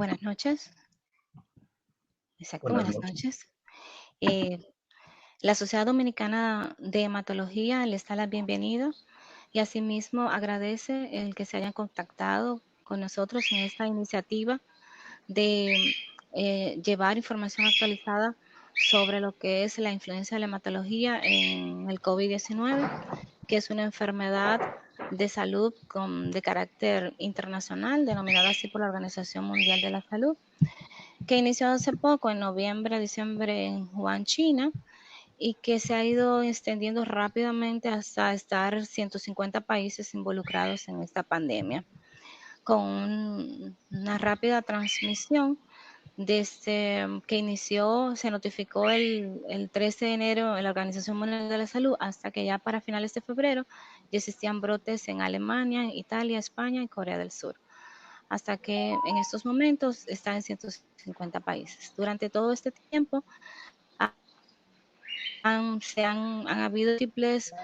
Buenas noches. Exacto, Buenas buenas noches. noches. La Sociedad Dominicana de Hematología les da la bienvenida y asimismo agradece el que se hayan contactado con nosotros en esta iniciativa de llevar información actualizada sobre lo que es la influencia de la hematología en el COVID-19, que es una enfermedad de salud de carácter internacional, denominada así por la Organización Mundial de la Salud, que inició hace poco, en noviembre, diciembre, en Wuhan, China, y que se ha ido extendiendo rápidamente hasta estar 150 países involucrados en esta pandemia, con una rápida transmisión. Desde que inició, se notificó el 13 de enero en la Organización Mundial de la Salud, hasta que ya para finales de febrero ya existían brotes en Alemania, Italia, España y Corea del Sur, hasta que en estos momentos está en 150 países. Durante todo este tiempo han habido múltiples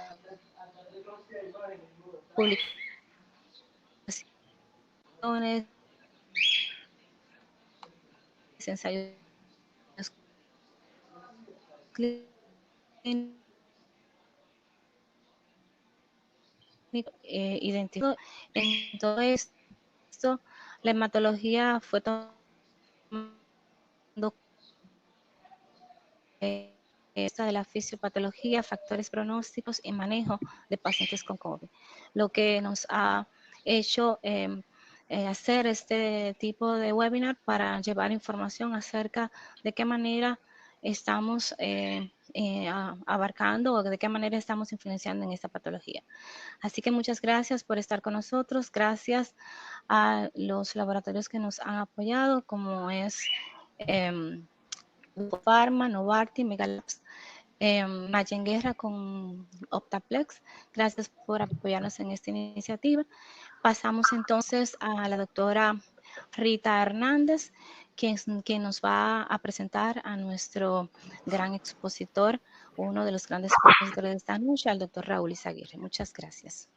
publicaciones, ensayos clínicos, identificado. En todo esto, la hematología fue tomando esta de la fisiopatología, factores pronósticos y manejo de pacientes con COVID, lo que nos ha hecho hacer este tipo de webinar para llevar información acerca de qué manera estamos abarcando o de qué manera estamos influenciando en esta patología. Así que muchas gracias por estar con nosotros, gracias a los laboratorios que nos han apoyado, como es Pharma, Novartis, Megalabs, Mayen Guerra con Optaplex. Gracias por apoyarnos en esta iniciativa. Pasamos entonces a la doctora Rita Hernández, quien nos va a presentar a nuestro gran expositor, uno de los grandes expositores de esta noche, al doctor Raúl Izaguirre. Muchas gracias.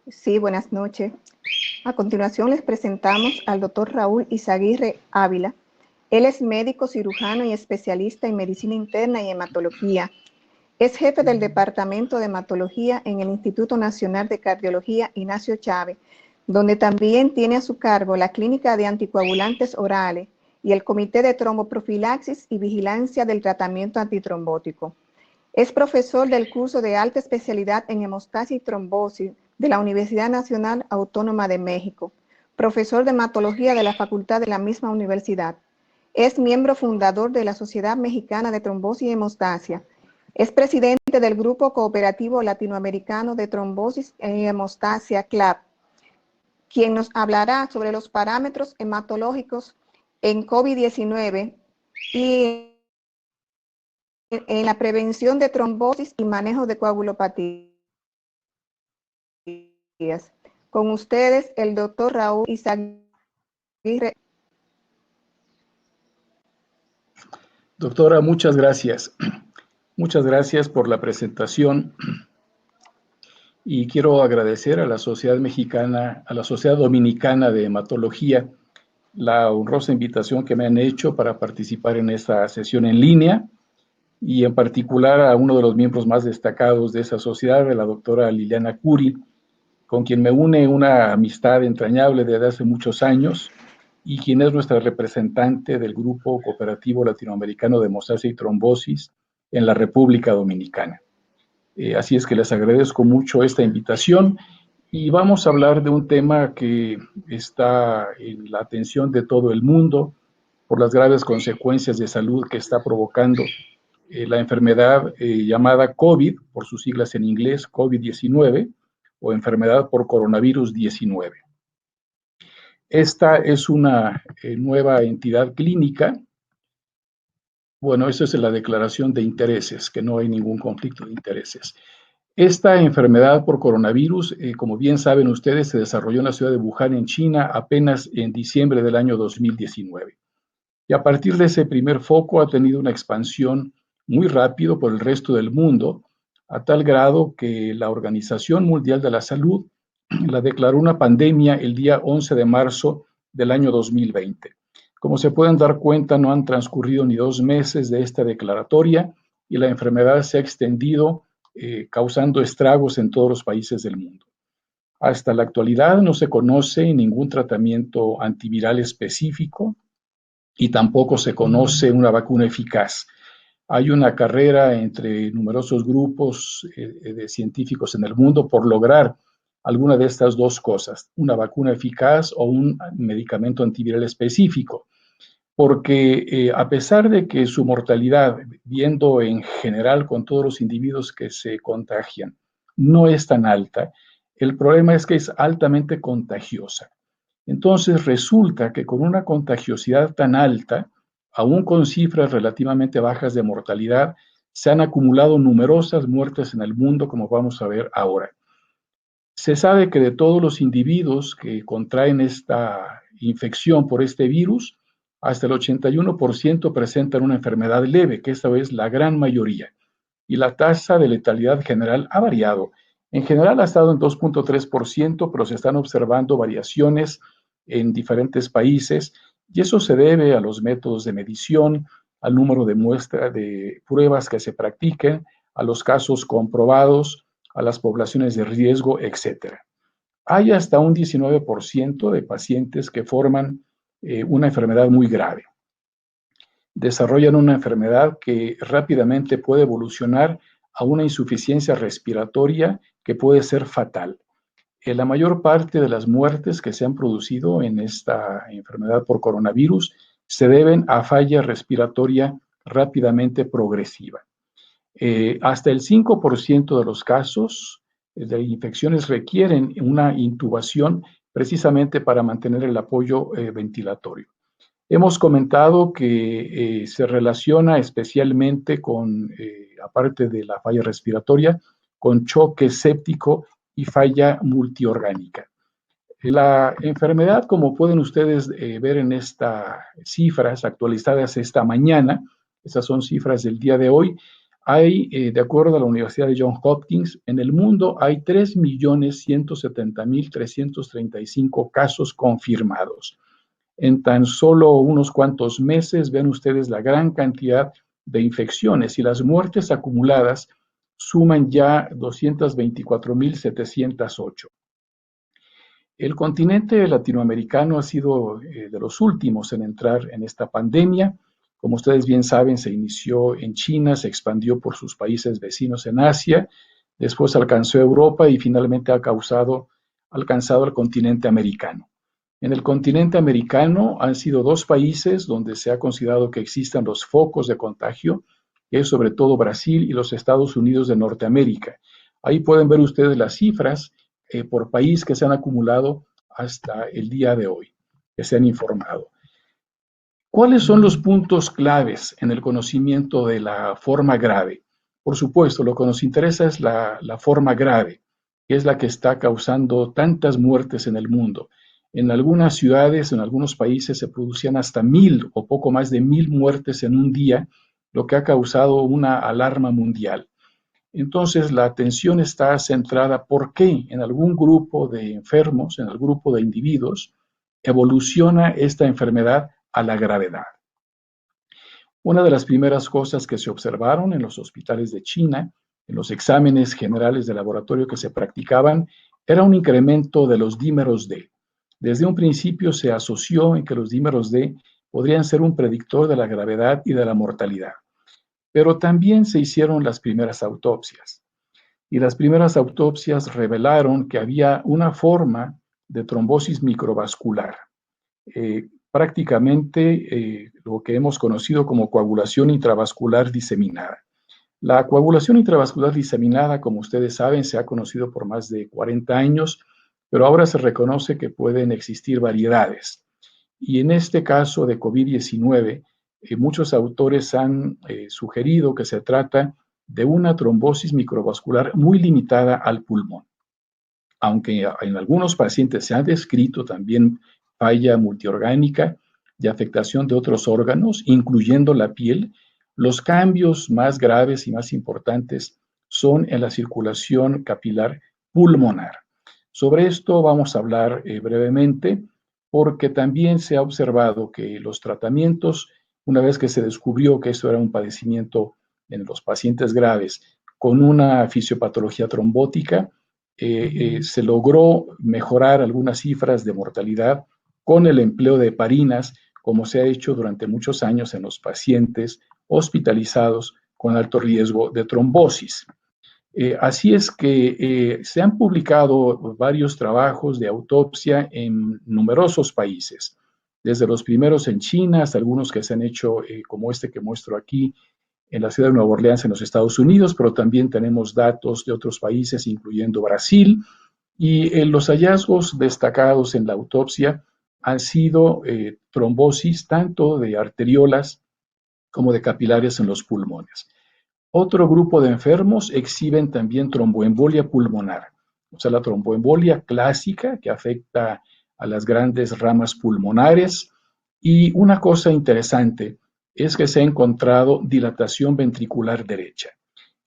Sí, buenas noches. A continuación les presentamos al doctor Raúl Izaguirre Ávila. Él es médico cirujano y especialista en medicina interna y hematología. Es jefe del Departamento de Hematología en el Instituto Nacional de Cardiología Ignacio Chávez, donde también tiene a su cargo la Clínica de Anticoagulantes Orales y el Comité de Tromboprofilaxis y Vigilancia del Tratamiento Antitrombótico. Es profesor del curso de alta especialidad en hemostasis y trombosis de la Universidad Nacional Autónoma de México, profesor de hematología de la facultad de la misma universidad. Es miembro fundador de la Sociedad Mexicana de Trombosis y Hemostasia. Es presidente del Grupo Cooperativo Latinoamericano de Trombosis y Hemostasia, CLAP, quien nos hablará sobre los parámetros hematológicos en COVID-19 y en la prevención de trombosis y manejo de coagulopatías. Con ustedes, el doctor Raúl Izaguirre. Doctora, muchas gracias. Muchas gracias por la presentación. Y quiero agradecer a la Sociedad Mexicana, a la Sociedad Dominicana de Hematología, la honrosa invitación que me han hecho para participar en esta sesión en línea, y en particular a uno de los miembros más destacados de esa sociedad, la doctora Liliana Curi, con quien me une una amistad entrañable desde hace muchos años, y quien es nuestra representante del Grupo Cooperativo Latinoamericano de Hemostasia y Trombosis en la República Dominicana. Así es que les agradezco mucho esta invitación, y vamos a hablar de un tema que está en la atención de todo el mundo por las graves consecuencias de salud que está provocando la enfermedad llamada COVID, por sus siglas en inglés, COVID-19, o enfermedad por coronavirus 19. Esta es una nueva entidad clínica. Bueno, eso es la declaración de intereses, que no hay ningún conflicto de intereses. Esta enfermedad por coronavirus, como bien saben ustedes, se desarrolló en la ciudad de Wuhan, en China, apenas en diciembre del año 2019. Y a partir de ese primer foco ha tenido una expansión muy rápido por el resto del mundo, a tal grado que la Organización Mundial de la Salud la declaró una pandemia el día 11 de marzo del año 2020. Como se pueden dar cuenta, no han transcurrido ni 2 meses de esta declaratoria y la enfermedad se ha extendido, causando estragos en todos los países del mundo. Hasta la actualidad no se conoce ningún tratamiento antiviral específico y tampoco se conoce una vacuna eficaz. Hay una carrera entre numerosos grupos de científicos en el mundo por lograr alguna de estas dos cosas, una vacuna eficaz o un medicamento antiviral específico, porque a pesar de que su mortalidad, viendo en general con todos los individuos que se contagian, no es tan alta, el problema es que es altamente contagiosa. Entonces resulta que con una contagiosidad tan alta, aún con cifras relativamente bajas de mortalidad, se han acumulado numerosas muertes en el mundo, como vamos a ver ahora. Se sabe que de todos los individuos que contraen esta infección por este virus, hasta el 81% presentan una enfermedad leve, que esta es la gran mayoría. Y la tasa de letalidad general ha variado. En general ha estado en 2.3%, pero se están observando variaciones en diferentes países, y eso se debe a los métodos de medición, al número de muestras de pruebas que se practiquen, a los casos comprobados, a las poblaciones de riesgo, etc. Hay hasta un 19% de pacientes que forman una enfermedad muy grave. Desarrollan una enfermedad que rápidamente puede evolucionar a una insuficiencia respiratoria que puede ser fatal. La mayor parte de las muertes que se han producido en esta enfermedad por coronavirus se deben a falla respiratoria rápidamente progresiva. Hasta el 5% de los casos de infecciones requieren una intubación precisamente para mantener el apoyo ventilatorio. Hemos comentado que se relaciona especialmente con, aparte de la falla respiratoria, con choque séptico y falla multiorgánica. La enfermedad, como pueden ustedes ver en estas cifras actualizadas esta mañana, esas son cifras del día de hoy, hay, de acuerdo a la Universidad de Johns Hopkins, en el mundo hay 3.170.335 casos confirmados. En tan solo unos cuantos meses ven ustedes la gran cantidad de infecciones y las muertes acumuladas suman ya 224.708. El continente latinoamericano ha sido de los últimos en entrar en esta pandemia. Como ustedes bien saben, se inició en China, se expandió por sus países vecinos en Asia, después alcanzó Europa y finalmente ha alcanzado el continente americano. En el continente americano han sido 2 países donde se ha considerado que existan los focos de contagio, que es sobre todo Brasil y los Estados Unidos de Norteamérica. Ahí pueden ver ustedes las cifras por país que se han acumulado hasta el día de hoy, que se han informado. ¿Cuáles son los puntos claves en el conocimiento de la forma grave? Por supuesto, lo que nos interesa es la forma grave, que es la que está causando tantas muertes en el mundo. En algunas ciudades, en algunos países, se producían hasta 1,000 o poco más de 1,000 muertes en un día, lo que ha causado una alarma mundial. Entonces, la atención está centrada por qué en algún grupo de enfermos, en algún grupo de individuos, evoluciona esta enfermedad a la gravedad. Una de las primeras cosas que se observaron en los hospitales de China, en los exámenes generales de laboratorio que se practicaban, era un incremento de los dímeros D. Desde un principio se asoció en que los dímeros D podrían ser un predictor de la gravedad y de la mortalidad. Pero también se hicieron las primeras autopsias. Y las primeras autopsias revelaron que había una forma de trombosis microvascular, prácticamente lo que hemos conocido como coagulación intravascular diseminada. La coagulación intravascular diseminada, como ustedes saben, se ha conocido por más de 40 años, pero ahora se reconoce que pueden existir variedades. Y en este caso de COVID-19, muchos autores han sugerido que se trata de una trombosis microvascular muy limitada al pulmón. Aunque en algunos pacientes se ha descrito también falla multiorgánica y afectación de otros órganos, incluyendo la piel, los cambios más graves y más importantes son en la circulación capilar pulmonar. Sobre esto vamos a hablar brevemente, porque también se ha observado que los tratamientos, una vez que se descubrió que esto era un padecimiento en los pacientes graves con una fisiopatología trombótica, se logró mejorar algunas cifras de mortalidad con el empleo de heparinas, como se ha hecho durante muchos años en los pacientes hospitalizados con alto riesgo de trombosis. Así es que se han publicado varios trabajos de autopsia en numerosos países, desde los primeros en China hasta algunos que se han hecho, como este que muestro aquí, en la ciudad de Nueva Orleans, en los Estados Unidos, pero también tenemos datos de otros países, incluyendo Brasil, y los hallazgos destacados en la autopsia han sido trombosis tanto de arteriolas como de capilares en los pulmones. Otro grupo de enfermos exhiben también tromboembolia pulmonar, o sea, la tromboembolia clásica que afecta a las grandes ramas pulmonares. Y una cosa interesante es que se ha encontrado dilatación ventricular derecha.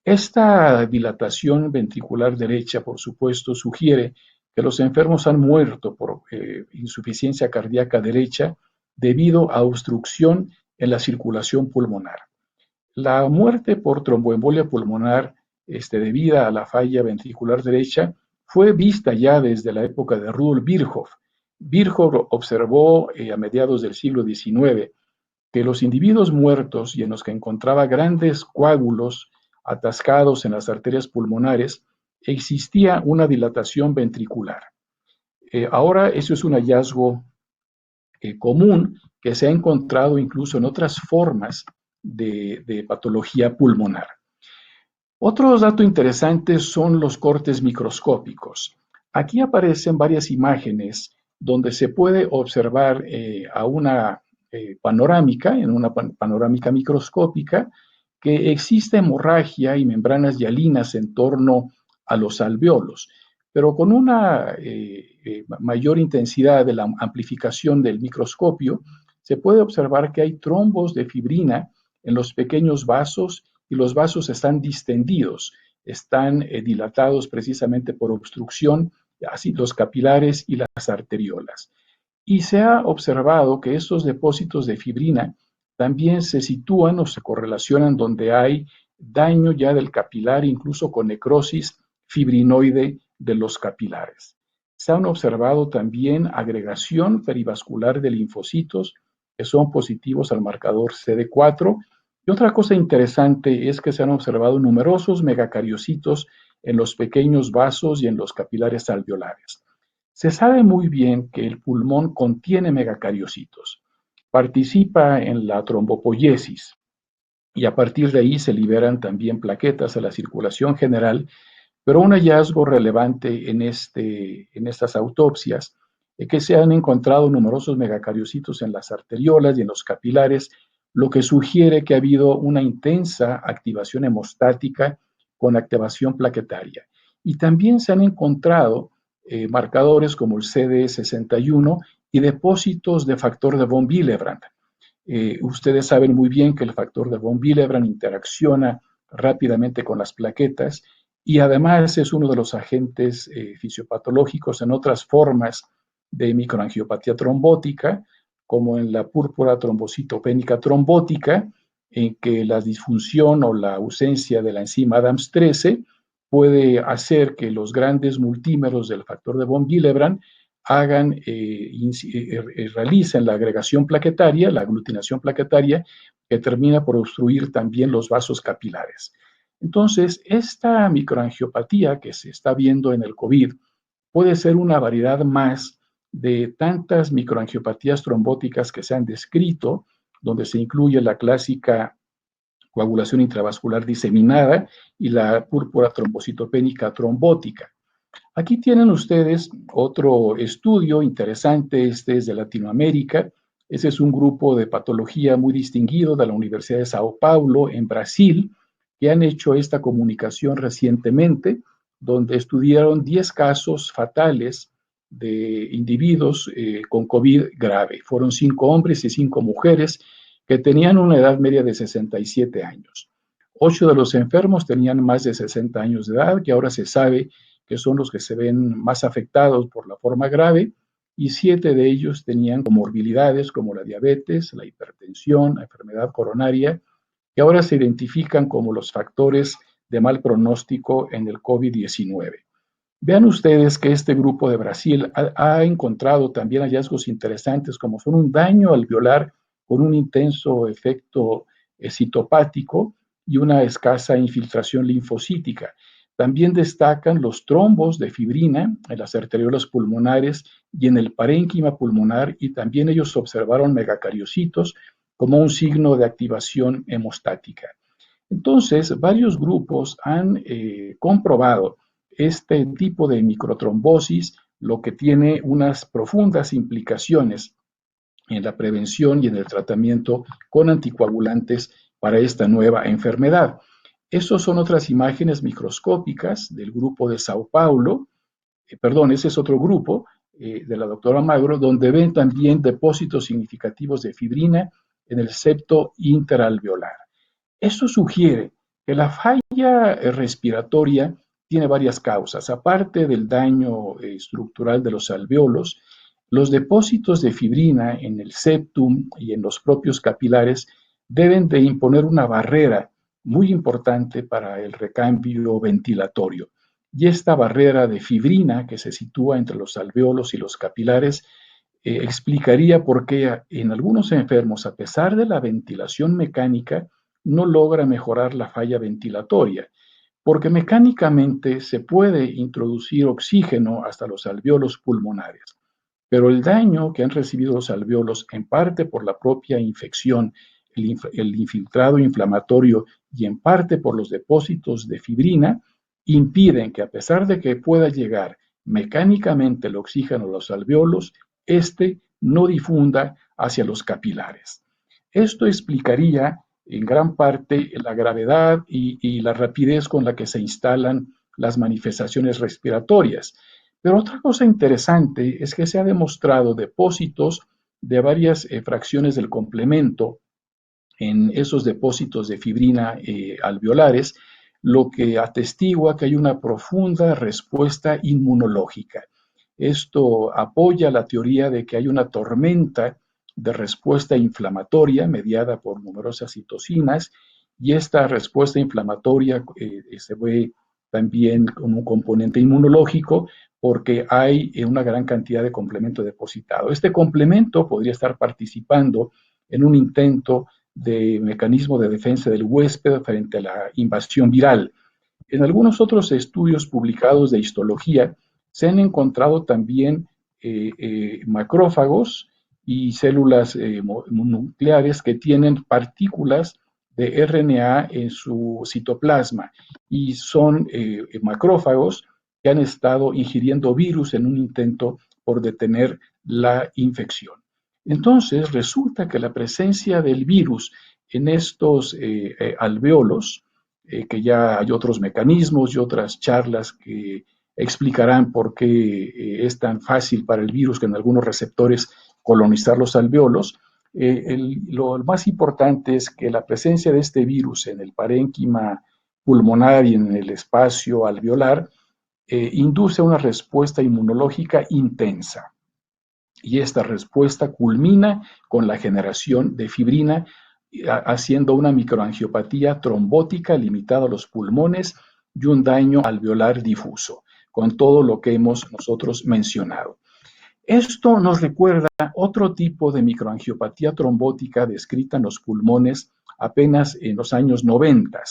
Esta dilatación ventricular derecha, por supuesto, sugiere que los enfermos han muerto por insuficiencia cardíaca derecha debido a obstrucción en la circulación pulmonar. La muerte por tromboembolia pulmonar debida a la falla ventricular derecha fue vista ya desde la época de Rudolf Virchow. Virchow observó a mediados del siglo XIX que los individuos muertos y en los que encontraba grandes coágulos atascados en las arterias pulmonares, existía una dilatación ventricular. Ahora eso es un hallazgo común que se ha encontrado incluso en otras formas de patología pulmonar. Otro dato interesante son los cortes microscópicos. Aquí aparecen varias imágenes donde se puede observar a una panorámica, en una panorámica microscópica, que existe hemorragia y membranas hialinas en torno a los alveolos, pero con una mayor intensidad de la amplificación del microscopio, se puede observar que hay trombos de fibrina en los pequeños vasos y los vasos están distendidos, están dilatados precisamente por obstrucción, así los capilares y las arteriolas. Y se ha observado que estos depósitos de fibrina también se sitúan o se correlacionan donde hay daño ya del capilar, incluso con necrosis fibrinoide de los capilares. Se han observado también agregación perivascular de linfocitos que son positivos al marcador CD4. Y otra cosa interesante es que se han observado numerosos megacariocitos en los pequeños vasos y en los capilares alveolares. Se sabe muy bien que el pulmón contiene megacariocitos, participa en la trombopoiesis y a partir de ahí se liberan también plaquetas a la circulación general, pero un hallazgo relevante en estas autopsias es que se han encontrado numerosos megacariocitos en las arteriolas y en los capilares, lo que sugiere que ha habido una intensa activación hemostática con activación plaquetaria. Y también se han encontrado marcadores como el CD61 y depósitos de factor de von Willebrand. Ustedes saben muy bien que el factor de von Willebrand interacciona rápidamente con las plaquetas y además es uno de los agentes fisiopatológicos en otras formas de microangiopatía trombótica, como en la púrpura trombocitopénica trombótica, en que la disfunción o la ausencia de la enzima ADAMS13 puede hacer que los grandes multímeros del factor de von Willebrand realicen la agregación plaquetaria, la aglutinación plaquetaria, que termina por obstruir también los vasos capilares. Entonces, esta microangiopatía que se está viendo en el COVID puede ser una variedad más de tantas microangiopatías trombóticas que se han descrito, donde se incluye la clásica coagulación intravascular diseminada y la púrpura trombocitopénica trombótica. Aquí tienen ustedes otro estudio interesante, este es de Latinoamérica. Ese es un grupo de patología muy distinguido de la Universidad de Sao Paulo, en Brasil, que han hecho esta comunicación recientemente, donde estudiaron 10 casos fatales de individuos con COVID grave. Fueron 5 hombres y 5 mujeres que tenían una edad media de 67 años. 8 de los enfermos tenían más de 60 años de edad, que ahora se sabe que son los que se ven más afectados por la forma grave, y 7 de ellos tenían comorbilidades como la diabetes, la hipertensión, la enfermedad coronaria, que ahora se identifican como los factores de mal pronóstico en el COVID-19. Vean ustedes que este grupo de Brasil ha encontrado también hallazgos interesantes, como son un daño alveolar con un intenso efecto citopático y una escasa infiltración linfocítica. También destacan los trombos de fibrina en las arteriolas pulmonares y en el parénquima pulmonar, y también ellos observaron megacariocitos como un signo de activación hemostática. Entonces, varios grupos han comprobado este tipo de microtrombosis, lo que tiene unas profundas implicaciones en la prevención y en el tratamiento con anticoagulantes para esta nueva enfermedad. Estas son otras imágenes microscópicas del grupo de Sao Paulo, ese es otro grupo de la doctora Magro, donde ven también depósitos significativos de fibrina en el septo interalveolar. Esto sugiere que la falla respiratoria tiene varias causas. Aparte del daño estructural de los alveolos, los depósitos de fibrina en el septum y en los propios capilares deben de imponer una barrera muy importante para el recambio ventilatorio. Y esta barrera de fibrina que se sitúa entre los alveolos y los capilares explicaría por qué en algunos enfermos, a pesar de la ventilación mecánica, no logra mejorar la falla ventilatoria, porque mecánicamente se puede introducir oxígeno hasta los alveolos pulmonares, pero el daño que han recibido los alveolos, en parte por la propia infección, el infiltrado inflamatorio y en parte por los depósitos de fibrina, impiden que, a pesar de que pueda llegar mecánicamente el oxígeno a los alveolos, este no difunda hacia los capilares. Esto explicaría en gran parte la gravedad y la rapidez con la que se instalan las manifestaciones respiratorias. Pero otra cosa interesante es que se ha demostrado depósitos de varias fracciones del complemento en esos depósitos de fibrina alveolares, lo que atestigua que hay una profunda respuesta inmunológica. Esto apoya la teoría de que hay una tormenta de respuesta inflamatoria mediada por numerosas citocinas, y esta respuesta inflamatoria se ve también con un componente inmunológico porque hay una gran cantidad de complemento depositado. Este complemento podría estar participando en un intento de mecanismo de defensa del huésped frente a la invasión viral. En algunos otros estudios publicados de histología se han encontrado también macrófagos y células nucleares que tienen partículas de RNA en su citoplasma, y son macrófagos que han estado ingiriendo virus en un intento por detener la infección. Entonces, resulta que la presencia del virus en estos alveolos, que ya hay otros mecanismos y otras charlas que explicarán por qué es tan fácil para el virus que en algunos receptores colonizar los alveolos. Lo más importante es que la presencia de este virus en el parénquima pulmonar y en el espacio alveolar induce una respuesta inmunológica intensa. Y esta respuesta culmina con la generación de fibrina, haciendo una microangiopatía trombótica limitada a los pulmones y un daño alveolar difuso, con todo lo que hemos nosotros mencionado. Esto nos recuerda otro tipo de microangiopatía trombótica descrita en los pulmones apenas en los años 90.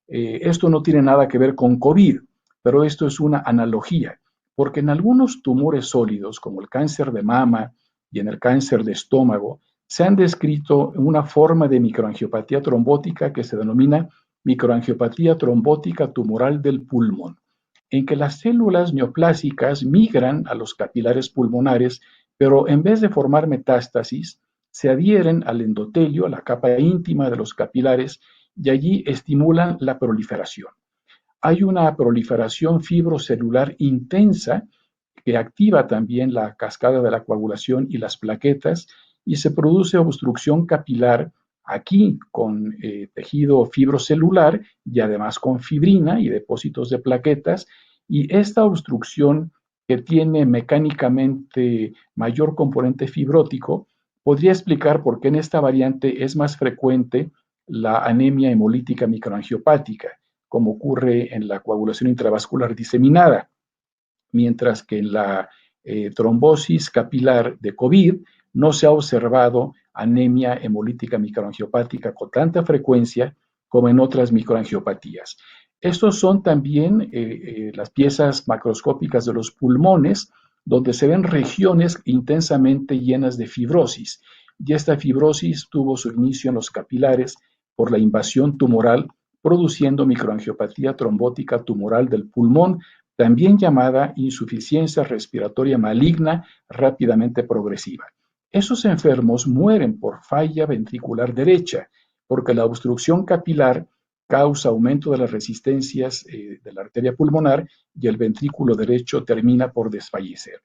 Esto no tiene nada que ver con COVID, pero esto es una analogía, porque en algunos tumores sólidos, como el cáncer de mama y en el cáncer de estómago, se han descrito una forma de microangiopatía trombótica que se denomina microangiopatía trombótica tumoral del pulmón, en que las células neoplásicas migran a los capilares pulmonares, pero en vez de formar metástasis, se adhieren al endotelio, a la capa íntima de los capilares, y allí estimulan la proliferación. Hay una proliferación fibrocelular intensa que activa también la cascada de la coagulación y las plaquetas, y se produce obstrucción capilar aquí con tejido fibrocelular y además con fibrina y depósitos de plaquetas, y esta obstrucción que tiene mecánicamente mayor componente fibrótico podría explicar por qué en esta variante es más frecuente la anemia hemolítica microangiopática, como ocurre en la coagulación intravascular diseminada, mientras que en la trombosis capilar de COVID no se ha observado anemia hemolítica microangiopática con tanta frecuencia como en otras microangiopatías. Estos son también las piezas macroscópicas de los pulmones, donde se ven regiones intensamente llenas de fibrosis. Y esta fibrosis tuvo su inicio en los capilares por la invasión tumoral, produciendo microangiopatía trombótica tumoral del pulmón, también llamada insuficiencia respiratoria maligna rápidamente progresiva. Esos enfermos mueren por falla ventricular derecha, porque la obstrucción capilar causa aumento de las resistencias de la arteria pulmonar y el ventrículo derecho termina por desfallecer.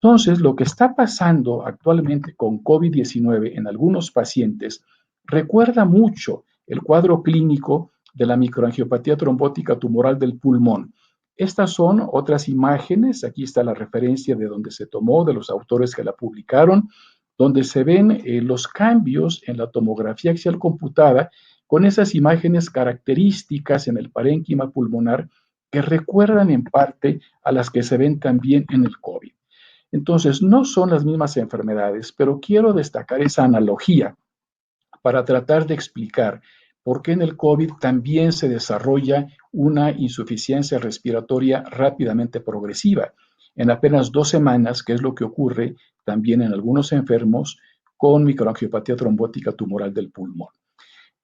Entonces, lo que está pasando actualmente con COVID-19 en algunos pacientes recuerda mucho el cuadro clínico de la microangiopatía trombótica tumoral del pulmón. Estas son otras imágenes, aquí está la referencia de donde se tomó, de los autores que la publicaron, donde se ven los cambios en la tomografía axial computada con esas imágenes características en el parénquima pulmonar que recuerdan en parte a las que se ven también en el COVID. Entonces, no son las mismas enfermedades, pero quiero destacar esa analogía para tratar de explicar por qué en el COVID también se desarrolla una insuficiencia respiratoria rápidamente progresiva. En apenas 2 semanas, que es lo que ocurre también en algunos enfermos con microangiopatía trombótica tumoral del pulmón.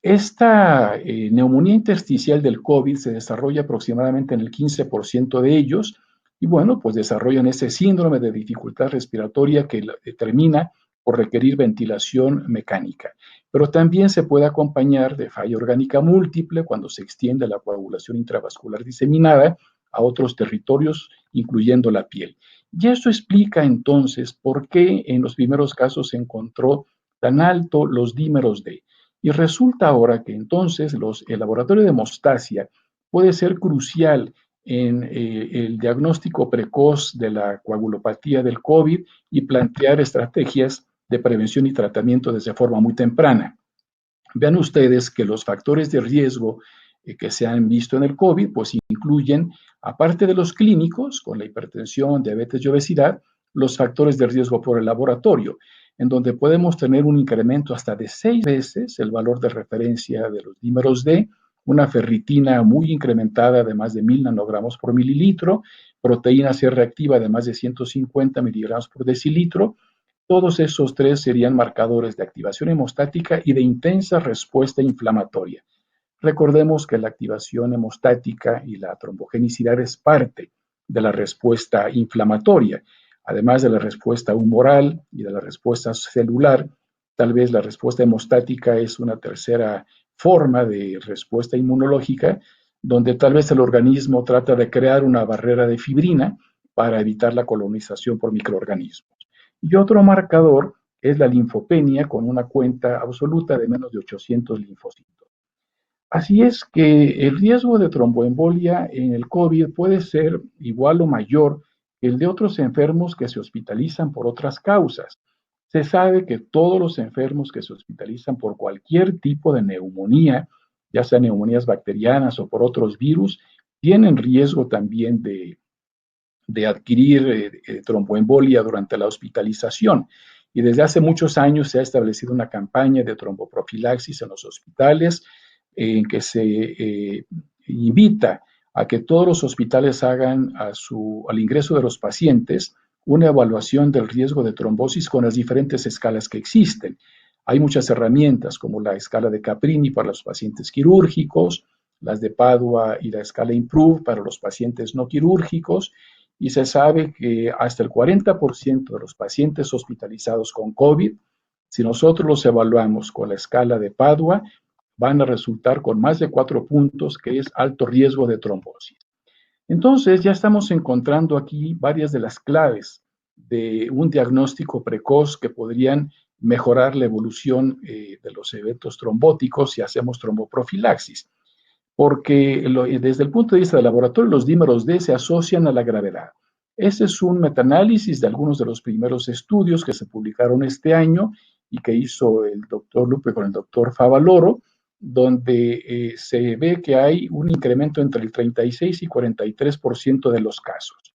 Esta neumonía intersticial del COVID se desarrolla aproximadamente en el 15% de ellos y bueno, pues desarrollan ese síndrome de dificultad respiratoria que termina por requerir ventilación mecánica. Pero también se puede acompañar de falla orgánica múltiple cuando se extiende la coagulación intravascular diseminada a otros territorios, incluyendo la piel. Y eso explica entonces por qué en los primeros casos se encontró tan alto los dímeros D. Y resulta ahora que entonces el laboratorio de hemostasia puede ser crucial en el diagnóstico precoz de la coagulopatía del COVID y plantear estrategias de prevención y tratamiento desde forma muy temprana. Vean ustedes que los factores de riesgo que se han visto en el COVID, pues incluyen, aparte de los clínicos, con la hipertensión, diabetes y obesidad, los factores de riesgo por el laboratorio, en donde podemos tener un incremento hasta de 6 veces el valor de referencia de los dímeros D, una ferritina muy incrementada de más de 1000 nanogramos por mililitro, proteína C reactiva de más de 150 miligramos por decilitro. Todos esos 3 serían marcadores de activación hemostática y de intensa respuesta inflamatoria. Recordemos que la activación hemostática y la trombogenicidad es parte de la respuesta inflamatoria, además de la respuesta humoral y de la respuesta celular. Tal vez la respuesta hemostática es una tercera forma de respuesta inmunológica, donde tal vez el organismo trata de crear una barrera de fibrina para evitar la colonización por microorganismos. Y otro marcador es la linfopenia con una cuenta absoluta de menos de 800 linfocitos. Así es que el riesgo de tromboembolia en el COVID puede ser igual o mayor que el de otros enfermos que se hospitalizan por otras causas. Se sabe que todos los enfermos que se hospitalizan por cualquier tipo de neumonía, ya sean neumonías bacterianas o por otros virus, tienen riesgo también de adquirir tromboembolia durante la hospitalización. Y desde hace muchos años se ha establecido una campaña de tromboprofilaxis en los hospitales en que se invita a que todos los hospitales hagan al ingreso de los pacientes una evaluación del riesgo de trombosis con las diferentes escalas que existen. Hay muchas herramientas como la escala de Caprini para los pacientes quirúrgicos, las de Padua y la escala IMPROVE para los pacientes no quirúrgicos, y se sabe que hasta el 40% de los pacientes hospitalizados con COVID, si nosotros los evaluamos con la escala de Padua, van a resultar con más de 4 puntos, que es alto riesgo de trombosis. Entonces, ya estamos encontrando aquí varias de las claves de un diagnóstico precoz que podrían mejorar la evolución de los eventos trombóticos si hacemos tromboprofilaxis, porque desde el punto de vista del laboratorio, los dímeros D se asocian a la gravedad. Este es un metaanálisis de algunos de los primeros estudios que se publicaron este año y que hizo el doctor Lupe con el doctor Favaloro, donde se ve que hay un incremento entre el 36 y 43% de los casos,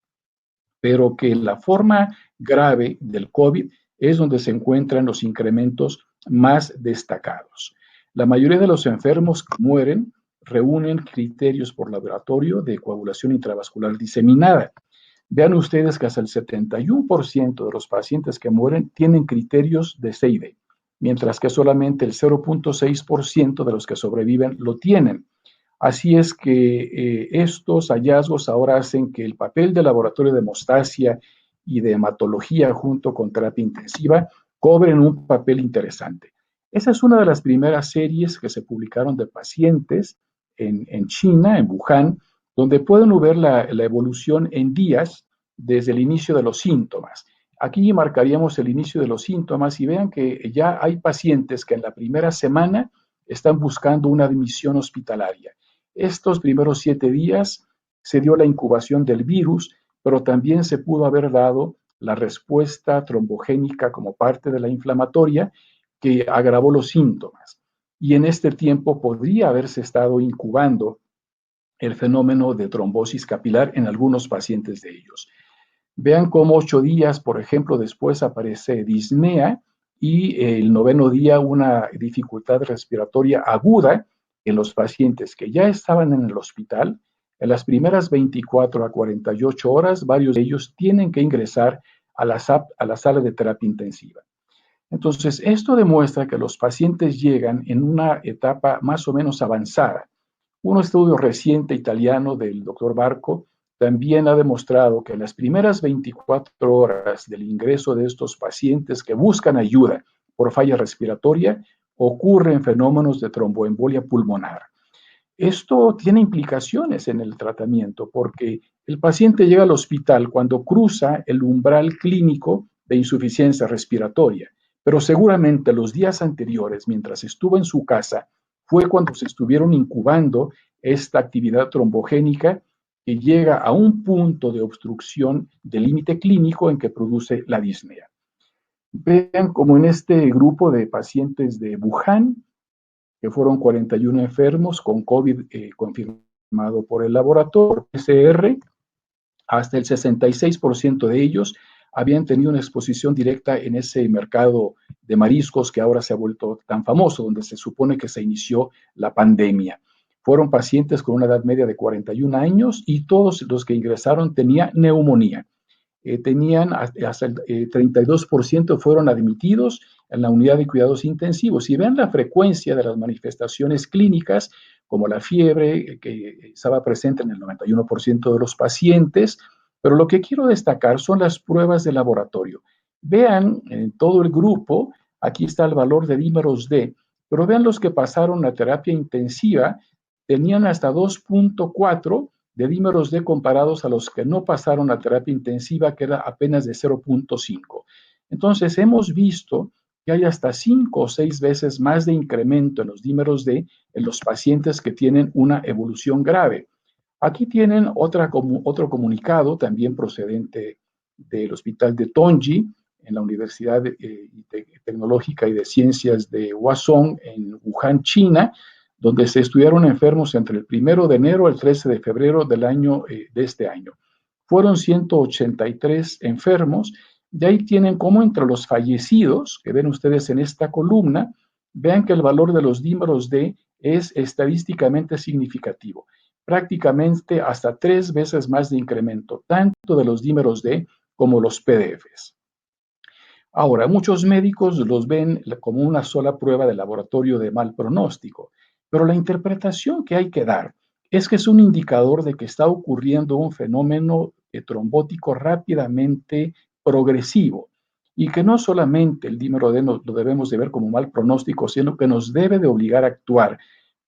pero que la forma grave del COVID es donde se encuentran los incrementos más destacados. La mayoría de los enfermos que mueren reúnen criterios por laboratorio de coagulación intravascular diseminada. Vean ustedes que hasta el 71% de los pacientes que mueren tienen criterios de CID, mientras que solamente el 0.6% de los que sobreviven lo tienen. Así es que estos hallazgos ahora hacen que el papel del laboratorio de hemostasia y de hematología junto con terapia intensiva cobren un papel interesante. Esa es una de las primeras series que se publicaron de pacientes en China, en Wuhan, donde pueden ver la evolución en días desde el inicio de los síntomas. Aquí marcaríamos el inicio de los síntomas y vean que ya hay pacientes que en la primera semana están buscando una admisión hospitalaria. Estos primeros 7 días se dio la incubación del virus, pero también se pudo haber dado la respuesta trombogénica como parte de la inflamatoria que agravó los síntomas. Y en este tiempo podría haberse estado incubando el fenómeno de trombosis capilar en algunos pacientes de ellos. Vean cómo 8 días, por ejemplo, después aparece disnea y el 9º día una dificultad respiratoria aguda en los pacientes que ya estaban en el hospital. En las primeras 24 a 48 horas, varios de ellos tienen que ingresar a la sala de terapia intensiva. Entonces, esto demuestra que los pacientes llegan en una etapa más o menos avanzada. Un estudio reciente italiano del doctor Barco también ha demostrado que en las primeras 24 horas del ingreso de estos pacientes que buscan ayuda por falla respiratoria, ocurren fenómenos de tromboembolia pulmonar. Esto tiene implicaciones en el tratamiento porque el paciente llega al hospital cuando cruza el umbral clínico de insuficiencia respiratoria, pero seguramente los días anteriores, mientras estuvo en su casa, fue cuando se estuvieron incubando esta actividad trombogénica que llega a un punto de obstrucción del límite clínico en que produce la disnea. Vean como en este grupo de pacientes de Wuhan, que fueron 41 enfermos con COVID confirmado por el laboratorio PCR, hasta el 66% de ellos habían tenido una exposición directa en ese mercado de mariscos que ahora se ha vuelto tan famoso, donde se supone que se inició la pandemia. Fueron pacientes con una edad media de 41 años y todos los que ingresaron tenían neumonía. Tenían hasta el 32% fueron admitidos en la unidad de cuidados intensivos. Y vean la frecuencia de las manifestaciones clínicas, como la fiebre, que estaba presente en el 91% de los pacientes, pero lo que quiero destacar son las pruebas de laboratorio. Vean en todo el grupo, aquí está el valor de dímeros D, pero vean los que pasaron a terapia intensiva, tenían hasta 2.4 de dímeros D comparados a los que no pasaron a terapia intensiva, que era apenas de 0.5. Entonces, hemos visto que hay hasta 5 o 6 veces más de incremento en los dímeros D en los pacientes que tienen una evolución grave. Aquí tienen otro comunicado, también procedente del Hospital de Tongji, en la Universidad Tecnológica y de Ciencias de Huazhong, en Wuhan, China, donde se estudiaron enfermos entre el 1 de enero al 13 de febrero de este año. Fueron 183 enfermos, y ahí tienen como entre los fallecidos, que ven ustedes en esta columna, vean que el valor de los dímeros D es estadísticamente significativo, prácticamente hasta 3 veces más de incremento, tanto de los dímeros D como los PDFs. Ahora, muchos médicos los ven como una sola prueba de laboratorio de mal pronóstico, pero la interpretación que hay que dar es que es un indicador de que está ocurriendo un fenómeno trombótico rápidamente progresivo y que no solamente el dímero D lo debemos de ver como mal pronóstico, sino que nos debe de obligar a actuar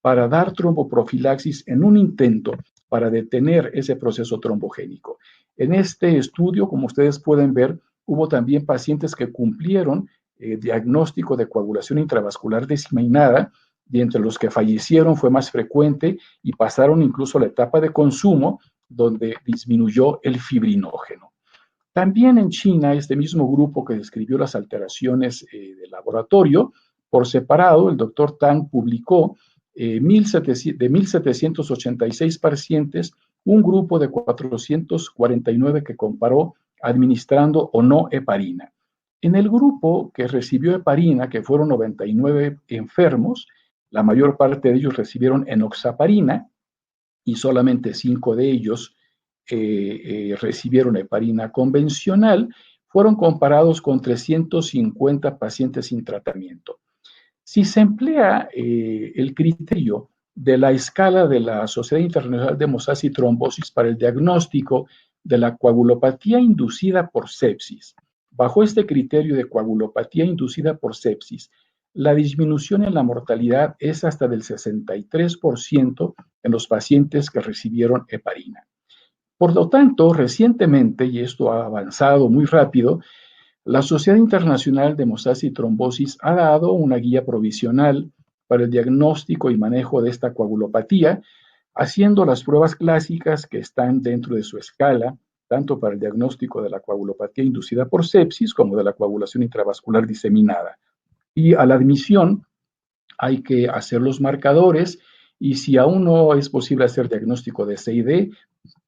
para dar tromboprofilaxis en un intento para detener ese proceso trombogénico. En este estudio, como ustedes pueden ver, hubo también pacientes que cumplieron diagnóstico de coagulación intravascular diseminada, y entre los que fallecieron fue más frecuente y pasaron incluso a la etapa de consumo, donde disminuyó el fibrinógeno. También en China, este mismo grupo que describió las alteraciones del laboratorio, por separado, el doctor Tang publicó de 1.786 pacientes, un grupo de 449 que comparó administrando o no heparina. En el grupo que recibió heparina, que fueron 99 enfermos, la mayor parte de ellos recibieron enoxaparina y solamente 5 de ellos recibieron heparina convencional, fueron comparados con 350 pacientes sin tratamiento. Si se emplea el criterio de la escala de la Sociedad Internacional de Hemostasa y Trombosis para el diagnóstico de la coagulopatía inducida por sepsis, bajo este criterio de coagulopatía inducida por sepsis, la disminución en la mortalidad es hasta del 63% en los pacientes que recibieron heparina. Por lo tanto, recientemente, y esto ha avanzado muy rápido, la Sociedad Internacional de Hemostasa y Trombosis ha dado una guía provisional para el diagnóstico y manejo de esta coagulopatía, haciendo las pruebas clásicas que están dentro de su escala, tanto para el diagnóstico de la coagulopatía inducida por sepsis como de la coagulación intravascular diseminada. Y a la admisión hay que hacer los marcadores, y si aún no es posible hacer diagnóstico de CID,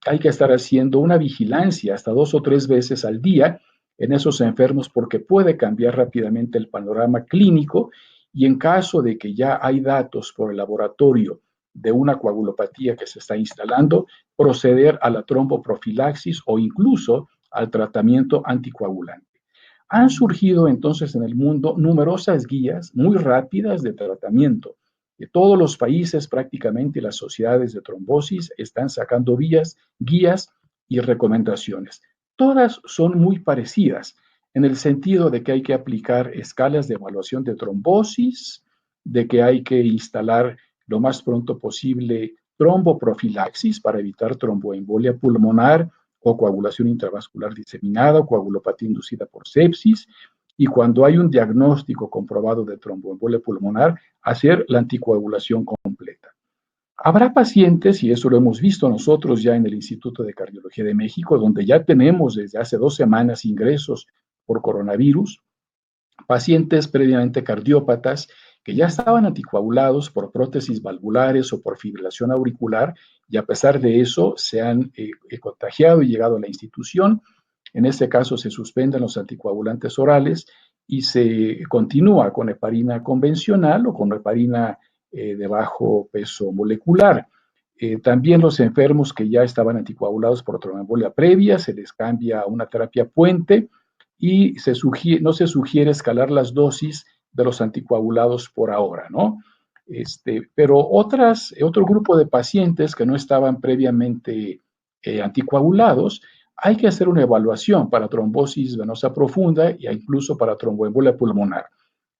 hay que estar haciendo una vigilancia hasta 2 o 3 veces al día en esos enfermos, porque puede cambiar rápidamente el panorama clínico, y en caso de que ya hay datos por el laboratorio de una coagulopatía que se está instalando, proceder a la tromboprofilaxis o incluso al tratamiento anticoagulante. Han surgido entonces en el mundo numerosas guías muy rápidas de tratamiento. De todos los países prácticamente, las sociedades de trombosis están sacando guías y recomendaciones. Todas son muy parecidas en el sentido de que hay que aplicar escalas de evaluación de trombosis, de que hay que instalar lo más pronto posible tromboprofilaxis para evitar tromboembolia pulmonar o coagulación intravascular diseminada o coagulopatía inducida por sepsis, y cuando hay un diagnóstico comprobado de tromboembolia pulmonar, hacer la anticoagulación completa. Habrá pacientes, y eso lo hemos visto nosotros ya en el Instituto de Cardiología de México, donde ya tenemos desde hace 2 semanas ingresos por coronavirus, pacientes previamente cardiópatas que ya estaban anticoagulados por prótesis valvulares o por fibrilación auricular, y a pesar de eso se han contagiado y llegado a la institución. En este caso se suspenden los anticoagulantes orales y se continúa con heparina convencional o con heparina de bajo peso molecular. También los enfermos que ya estaban anticoagulados por tromboembolia previa, se les cambia a una terapia puente, y no se sugiere escalar las dosis de los anticoagulados por ahora, ¿no? Pero otro grupo de pacientes que no estaban previamente anticoagulados, hay que hacer una evaluación para trombosis venosa profunda e incluso para tromboembolia pulmonar.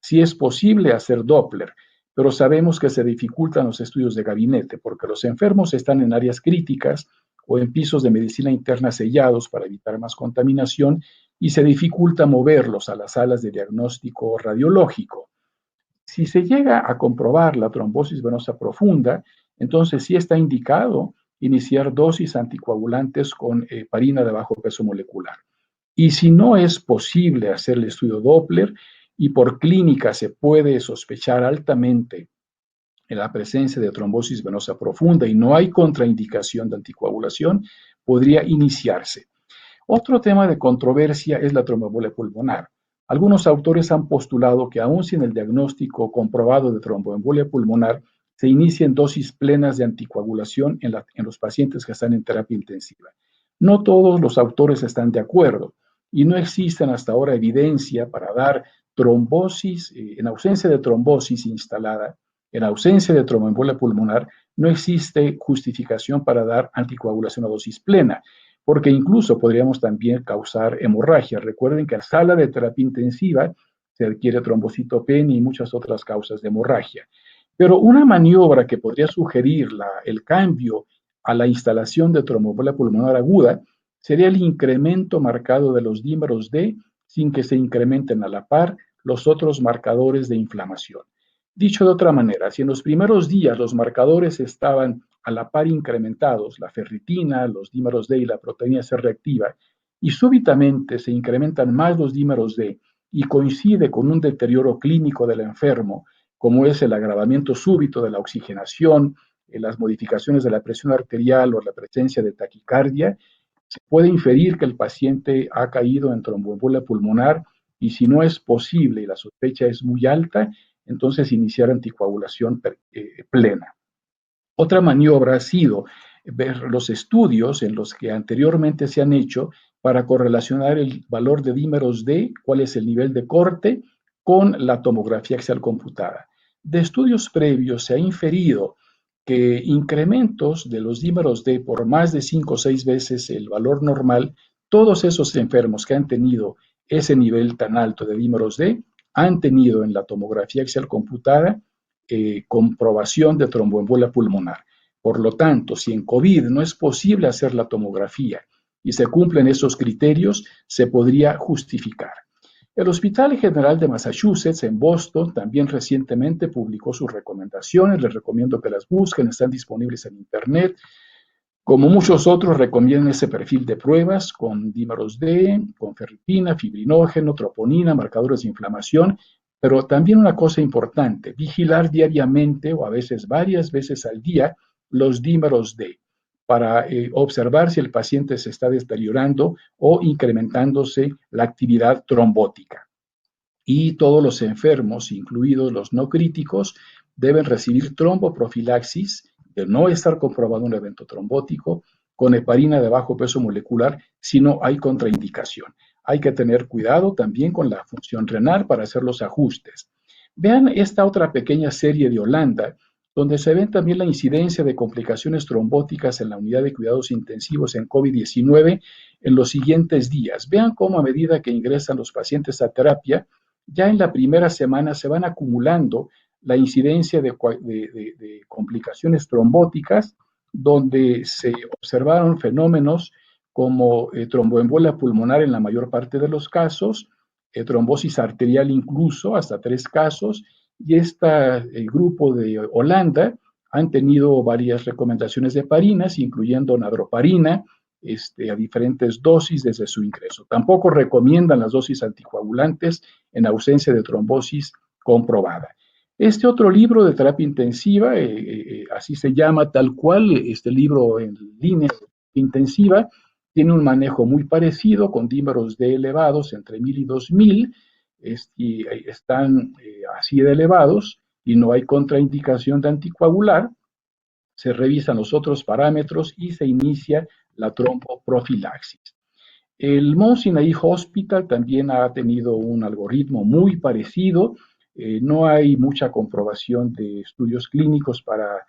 Si es posible hacer Doppler, pero sabemos que se dificultan los estudios de gabinete porque los enfermos están en áreas críticas o en pisos de medicina interna sellados para evitar más contaminación, y se dificulta moverlos a las salas de diagnóstico radiológico. Si se llega a comprobar la trombosis venosa profunda, entonces sí está indicado iniciar dosis anticoagulantes con heparina de bajo peso molecular. Y si no es posible hacer el estudio Doppler y por clínica se puede sospechar altamente en la presencia de trombosis venosa profunda y no hay contraindicación de anticoagulación, podría iniciarse. Otro tema de controversia es la tromboembolia pulmonar. Algunos autores han postulado que aún sin el diagnóstico comprobado de tromboembolia pulmonar, se inicien dosis plenas de anticoagulación en los pacientes que están en terapia intensiva. No todos los autores están de acuerdo y no existen hasta ahora evidencia para dar trombosis, en ausencia de trombosis instalada, en ausencia de tromboembolia pulmonar, no existe justificación para dar anticoagulación a dosis plena, porque incluso podríamos también causar hemorragia. Recuerden que en la sala de terapia intensiva se adquiere trombocitopenia y muchas otras causas de hemorragia. Pero una maniobra que podría sugerir el cambio a la instalación de tromboembolia pulmonar aguda sería el incremento marcado de los dímeros D sin que se incrementen a la par los otros marcadores de inflamación. Dicho de otra manera, si en los primeros días los marcadores estaban a la par incrementados, la ferritina, los dímeros D y la proteína C reactiva, y súbitamente se incrementan más los dímeros D y coincide con un deterioro clínico del enfermo, como es el agravamiento súbito de la oxigenación, las modificaciones de la presión arterial o la presencia de taquicardia, se puede inferir que el paciente ha caído en tromboembolia pulmonar y si no es posible y la sospecha es muy alta, entonces iniciar anticoagulación plena. Otra maniobra ha sido ver los estudios en los que anteriormente se han hecho para correlacionar el valor de dímeros D, cuál es el nivel de corte, con la tomografía axial computada. De estudios previos se ha inferido que incrementos de los dímeros D por más de 5 o 6 veces el valor normal, todos esos enfermos que han tenido ese nivel tan alto de dímeros D han tenido en la tomografía axial computada comprobación de tromboembolia pulmonar. Por lo tanto, si en COVID no es posible hacer la tomografía y se cumplen esos criterios, se podría justificar. El Hospital General de Massachusetts en Boston también recientemente publicó sus recomendaciones. Les recomiendo que las busquen, están disponibles en Internet. Como muchos otros, recomiendan ese perfil de pruebas con dímeros D, con ferritina, fibrinógeno, troponina, marcadores de inflamación, pero también una cosa importante, vigilar diariamente o a veces varias veces al día los dímeros D para observar si el paciente se está deteriorando o incrementándose la actividad trombótica. Y todos los enfermos, incluidos los no críticos, deben recibir tromboprofilaxis de no estar comprobado un evento trombótico con heparina de bajo peso molecular si no hay contraindicación. Hay que tener cuidado también con la función renal para hacer los ajustes. Vean esta otra pequeña serie de Holanda, donde se ven también la incidencia de complicaciones trombóticas en la unidad de cuidados intensivos en COVID-19 en los siguientes días. Vean cómo a medida que ingresan los pacientes a terapia, ya en la primera semana se van acumulando la incidencia de complicaciones trombóticas, donde se observaron fenómenos como tromboembolia pulmonar en la mayor parte de los casos, trombosis arterial incluso, hasta 3 casos, y el grupo de Holanda han tenido varias recomendaciones de heparinas, incluyendo nadroparina, a diferentes dosis desde su ingreso. Tampoco recomiendan las dosis anticoagulantes en ausencia de trombosis comprobada. Este otro libro de terapia intensiva, así se llama tal cual, este libro en línea intensiva, tiene un manejo muy parecido con dímeros D elevados entre 1000 y 2000, y están así de elevados y no hay contraindicación de anticoagular. Se revisan los otros parámetros y se inicia la tromboprofilaxis. El Mount Sinai Hospital también ha tenido un algoritmo muy parecido. No hay mucha comprobación de estudios clínicos para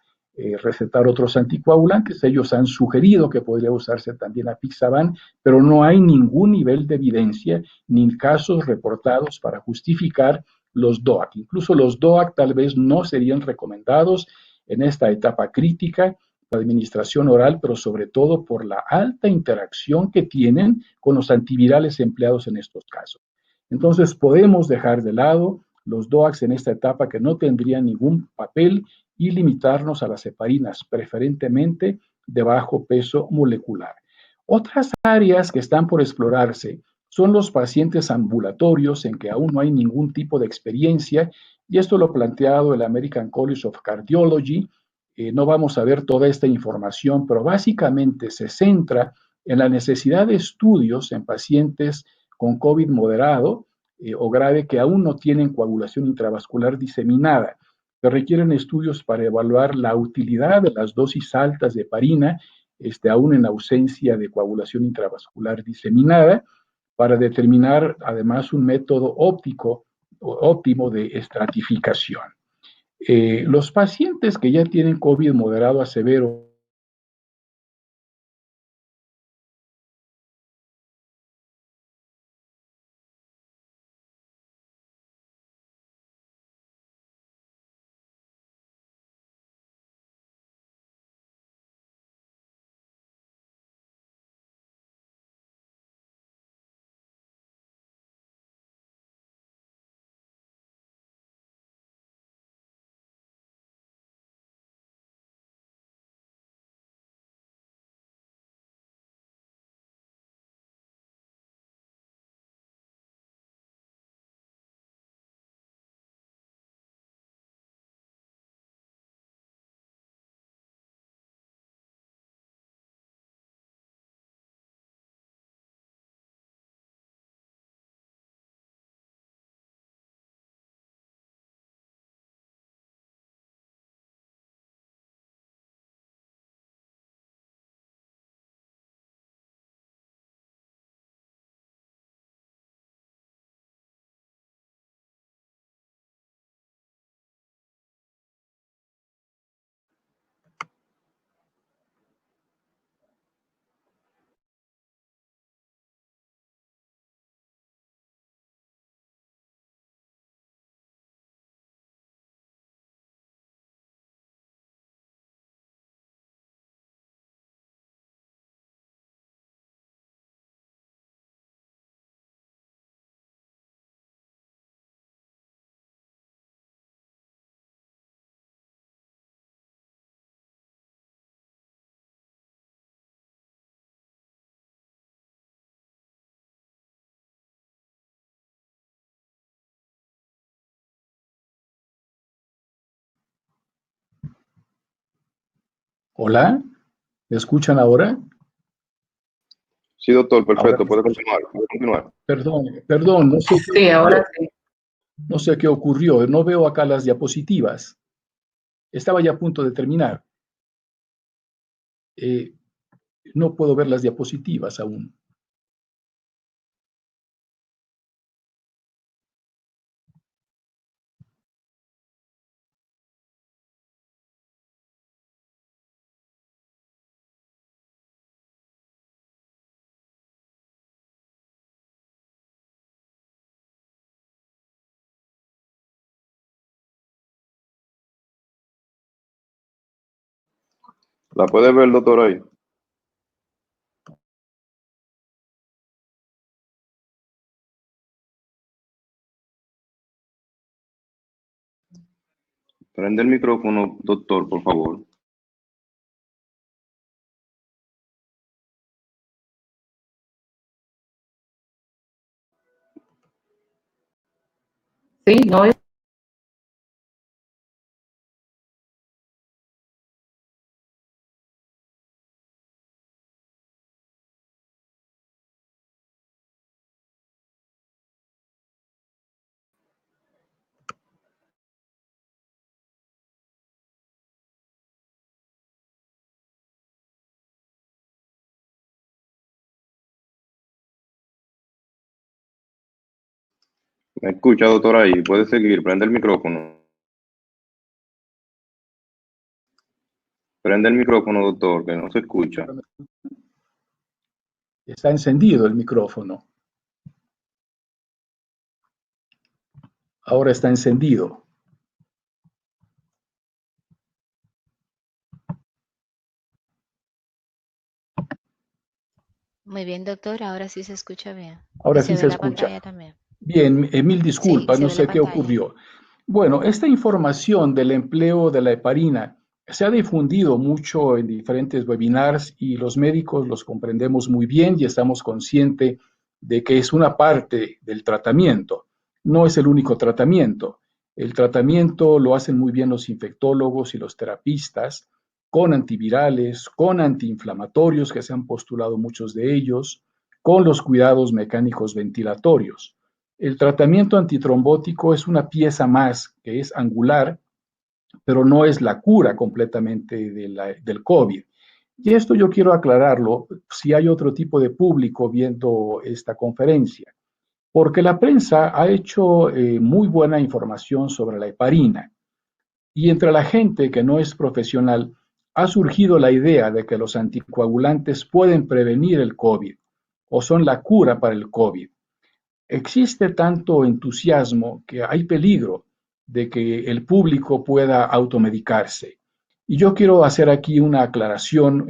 recetar otros anticoagulantes. Ellos han sugerido que podría usarse también apixaban, pero no hay ningún nivel de evidencia ni casos reportados para justificar los DOAC. Incluso los DOAC tal vez no serían recomendados en esta etapa crítica, la administración oral, pero sobre todo por la alta interacción que tienen con los antivirales empleados en estos casos. Entonces, podemos dejar de lado los DOACs en esta etapa que no tendrían ningún papel y limitarnos a las heparinas, preferentemente de bajo peso molecular. Otras áreas que están por explorarse son los pacientes ambulatorios en que aún no hay ningún tipo de experiencia, y esto lo ha planteado el American College of Cardiology. No vamos a ver toda esta información, pero básicamente se centra en la necesidad de estudios en pacientes con COVID moderado o grave que aún no tienen coagulación intravascular diseminada. Se requieren estudios para evaluar la utilidad de las dosis altas de heparina, aún en ausencia de coagulación intravascular diseminada, para determinar además un método óptimo de estratificación. Los pacientes que ya tienen COVID moderado a severo Hola, ¿me escuchan ahora? Sí, doctor, Ahora, perfecto, puede continuar, puede continuar. perdón, no sé qué Sí, ahora ocurrió, sí. no sé qué ocurrió, no veo acá las diapositivas. Estaba ya a punto de terminar. Eh, no puedo ver las diapositivas aún. ¿La puede ver, doctor, ahí? Prende el micrófono, doctor, por favor. Sí, no es. ¿Me escucha, doctor, ahí? Puede seguir, prende el micrófono. Prende el micrófono, doctor, que no se escucha. Está encendido el micrófono. Ahora está encendido. Muy bien, doctor, ahora sí se escucha bien. Ahora Y sí se se ve la escucha. pantalla también. Bien, mil Sí, disculpas, se no ve la sé qué pantalla. ocurrió. Bueno, esta información del empleo de la heparina se ha difundido mucho en diferentes webinars y los médicos los comprendemos muy bien y estamos conscientes de que es una parte del tratamiento. No es el único tratamiento. El tratamiento lo hacen muy bien los infectólogos y los terapistas con antivirales, con antiinflamatorios, que se han postulado muchos de ellos, con los cuidados mecánicos ventilatorios. El tratamiento antitrombótico es una pieza más que es angular, pero no es la cura completamente del COVID. Y esto yo quiero aclararlo si hay otro tipo de público viendo esta conferencia, porque la prensa ha hecho muy buena información sobre la heparina y entre la gente que no es profesional ha surgido la idea de que los anticoagulantes pueden prevenir el COVID o son la cura para el COVID. Existe tanto entusiasmo que hay peligro de que el público pueda automedicarse. Y yo quiero hacer aquí una aclaración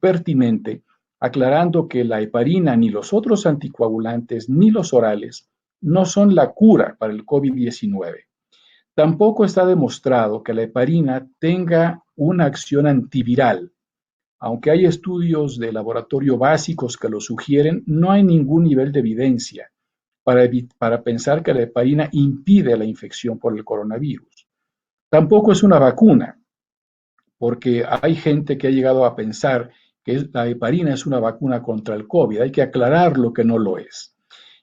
pertinente, aclarando que la heparina, ni los otros anticoagulantes, ni los orales, no son la cura para el COVID-19. Tampoco está demostrado que la heparina tenga una acción antiviral. Aunque hay estudios de laboratorio básicos que lo sugieren, no hay ningún nivel de evidencia para pensar que la heparina impide la infección por el coronavirus. Tampoco es una vacuna, porque hay gente que ha llegado a pensar que la heparina es una vacuna contra el COVID. Hay que aclarar lo que no lo es.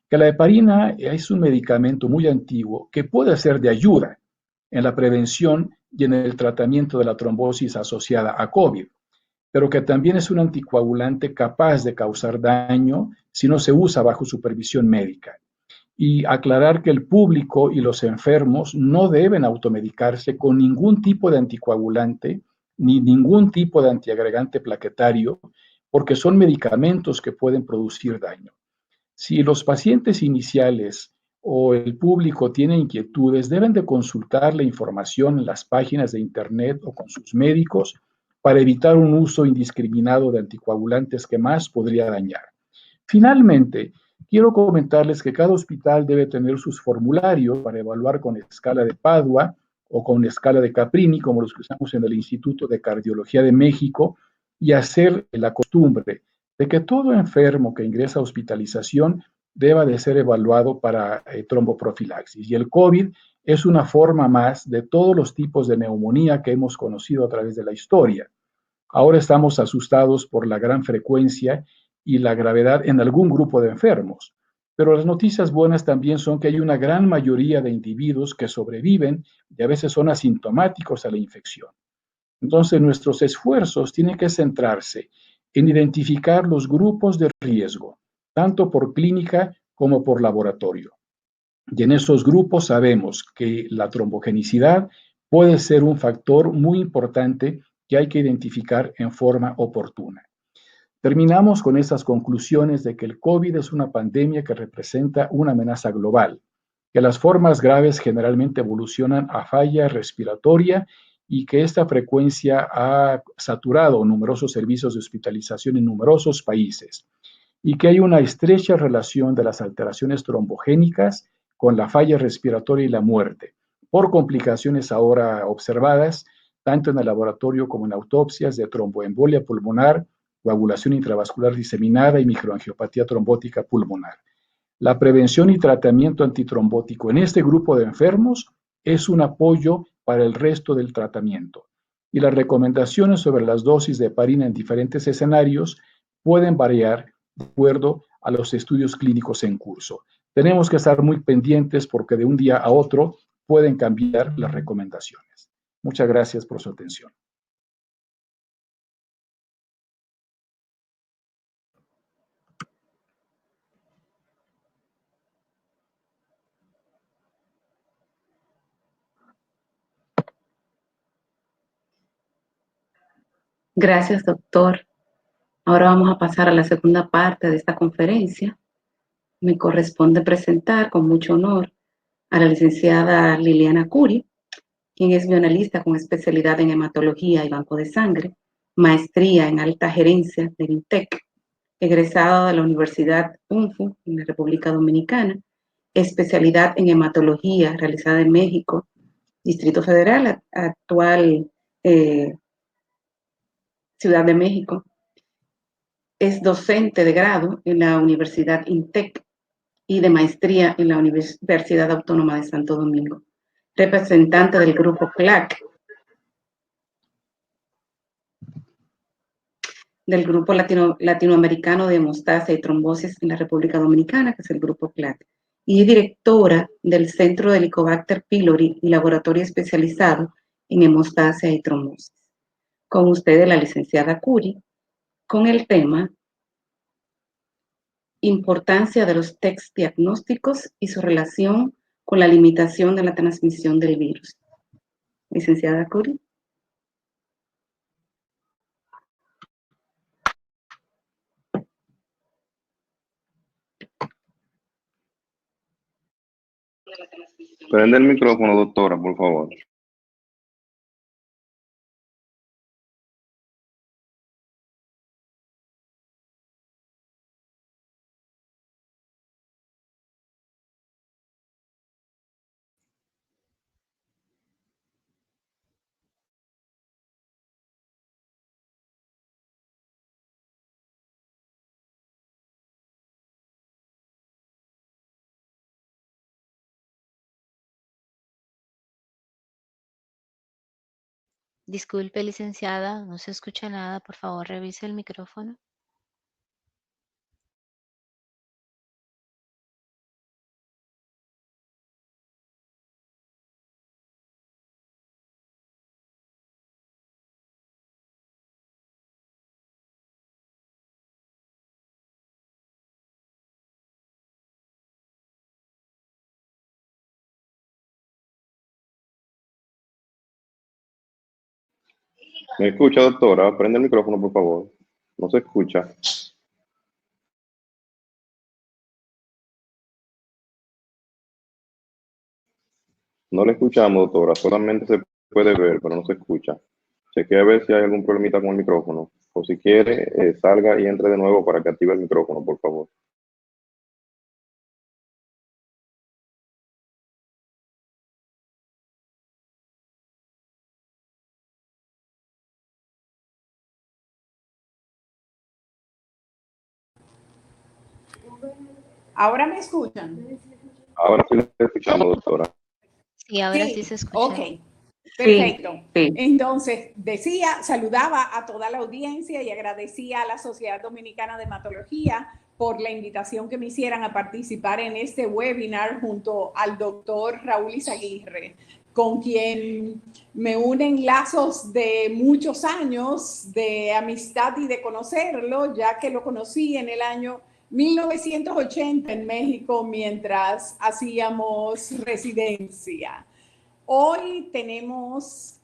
Que la heparina es un medicamento muy antiguo que puede ser de ayuda en la prevención y en el tratamiento de la trombosis asociada a COVID, pero que también es un anticoagulante capaz de causar daño si no se usa bajo supervisión médica. Y aclarar que el público y los enfermos no deben automedicarse con ningún tipo de anticoagulante ni ningún tipo de antiagregante plaquetario, porque son medicamentos que pueden producir daño. Si los pacientes iniciales o el público tienen inquietudes, deben de consultar la información en las páginas de internet o con sus médicos para evitar un uso indiscriminado de anticoagulantes que más podría dañar. Finalmente, quiero comentarles que cada hospital debe tener sus formularios para evaluar con escala de Padua o con escala de Caprini, como los que usamos en el Instituto de Cardiología de México, y hacer la costumbre de que todo enfermo que ingresa a hospitalización deba de ser evaluado para tromboprofilaxis. Y el COVID es una forma más de todos los tipos de neumonía que hemos conocido a través de la historia. Ahora estamos asustados por la gran frecuencia y la gravedad en algún grupo de enfermos. Pero las noticias buenas también son que hay una gran mayoría de individuos que sobreviven y a veces son asintomáticos a la infección. Entonces, nuestros esfuerzos tienen que centrarse en identificar los grupos de riesgo, tanto por clínica como por laboratorio. Y en esos grupos sabemos que la trombogenicidad puede ser un factor muy importante que hay que identificar en forma oportuna. Terminamos con esas conclusiones de que el COVID es una pandemia que representa una amenaza global, que las formas graves generalmente evolucionan a falla respiratoria y que esta frecuencia ha saturado numerosos servicios de hospitalización en numerosos países y que hay una estrecha relación de las alteraciones trombogénicas con la falla respiratoria y la muerte, por complicaciones ahora observadas, tanto en el laboratorio como en autopsias de tromboembolia pulmonar, coagulación intravascular diseminada y microangiopatía trombótica pulmonar. La prevención y tratamiento antitrombótico en este grupo de enfermos es un apoyo para el resto del tratamiento. Y las recomendaciones sobre las dosis de heparina en diferentes escenarios pueden variar de acuerdo a los estudios clínicos en curso. Tenemos que estar muy pendientes porque de un día a otro pueden cambiar las recomendaciones. Muchas gracias por su atención. Gracias, doctor. Ahora vamos a pasar a la segunda parte de esta conferencia. Me corresponde presentar con mucho honor a la licenciada Liliana Curi, quien es bioanalista con especialidad en hematología y banco de sangre, maestría en alta gerencia del INTEC, egresada de la Universidad UNFU en la República Dominicana, especialidad en hematología realizada en México, Distrito Federal, actual Ciudad de México. Es docente de grado en la Universidad INTEC y de maestría en la Universidad Autónoma de Santo Domingo. Representante del grupo CLAC, del grupo latinoamericano de hemostasia y trombosis en la República Dominicana, que es el grupo CLAC, y directora del Centro de Helicobacter pylori y laboratorio especializado en hemostasia y trombosis. Con ustedes la licenciada Curi, con el tema Importancia de los tests diagnósticos y su relación con la limitación de la transmisión del virus. Licenciada Curi. Prende el micrófono, doctora, por favor. Disculpe, licenciada, no se escucha nada. Por favor, revise el micrófono. ¿Me escucha, doctora? Prende el micrófono, por favor. No se escucha. No le escuchamos, doctora. Solamente se puede ver, pero no se escucha. Chequea a ver si hay algún problemita con el micrófono. O si quiere, salga y entre de nuevo para que active el micrófono, por favor. ¿Ahora me escuchan? Ahora sí le escuchamos, doctora. Sí, ahora sí se escucha. Ok. Perfecto. Sí. Entonces, saludaba a toda la audiencia y agradecía a la Sociedad Dominicana de Hematología por la invitación que me hicieran a participar en este webinar junto al doctor Raúl Izaguirre, con quien me unen lazos de muchos años de amistad y de conocerlo, ya que lo conocí en el año 1980 en México mientras hacíamos residencia. Hoy tenemos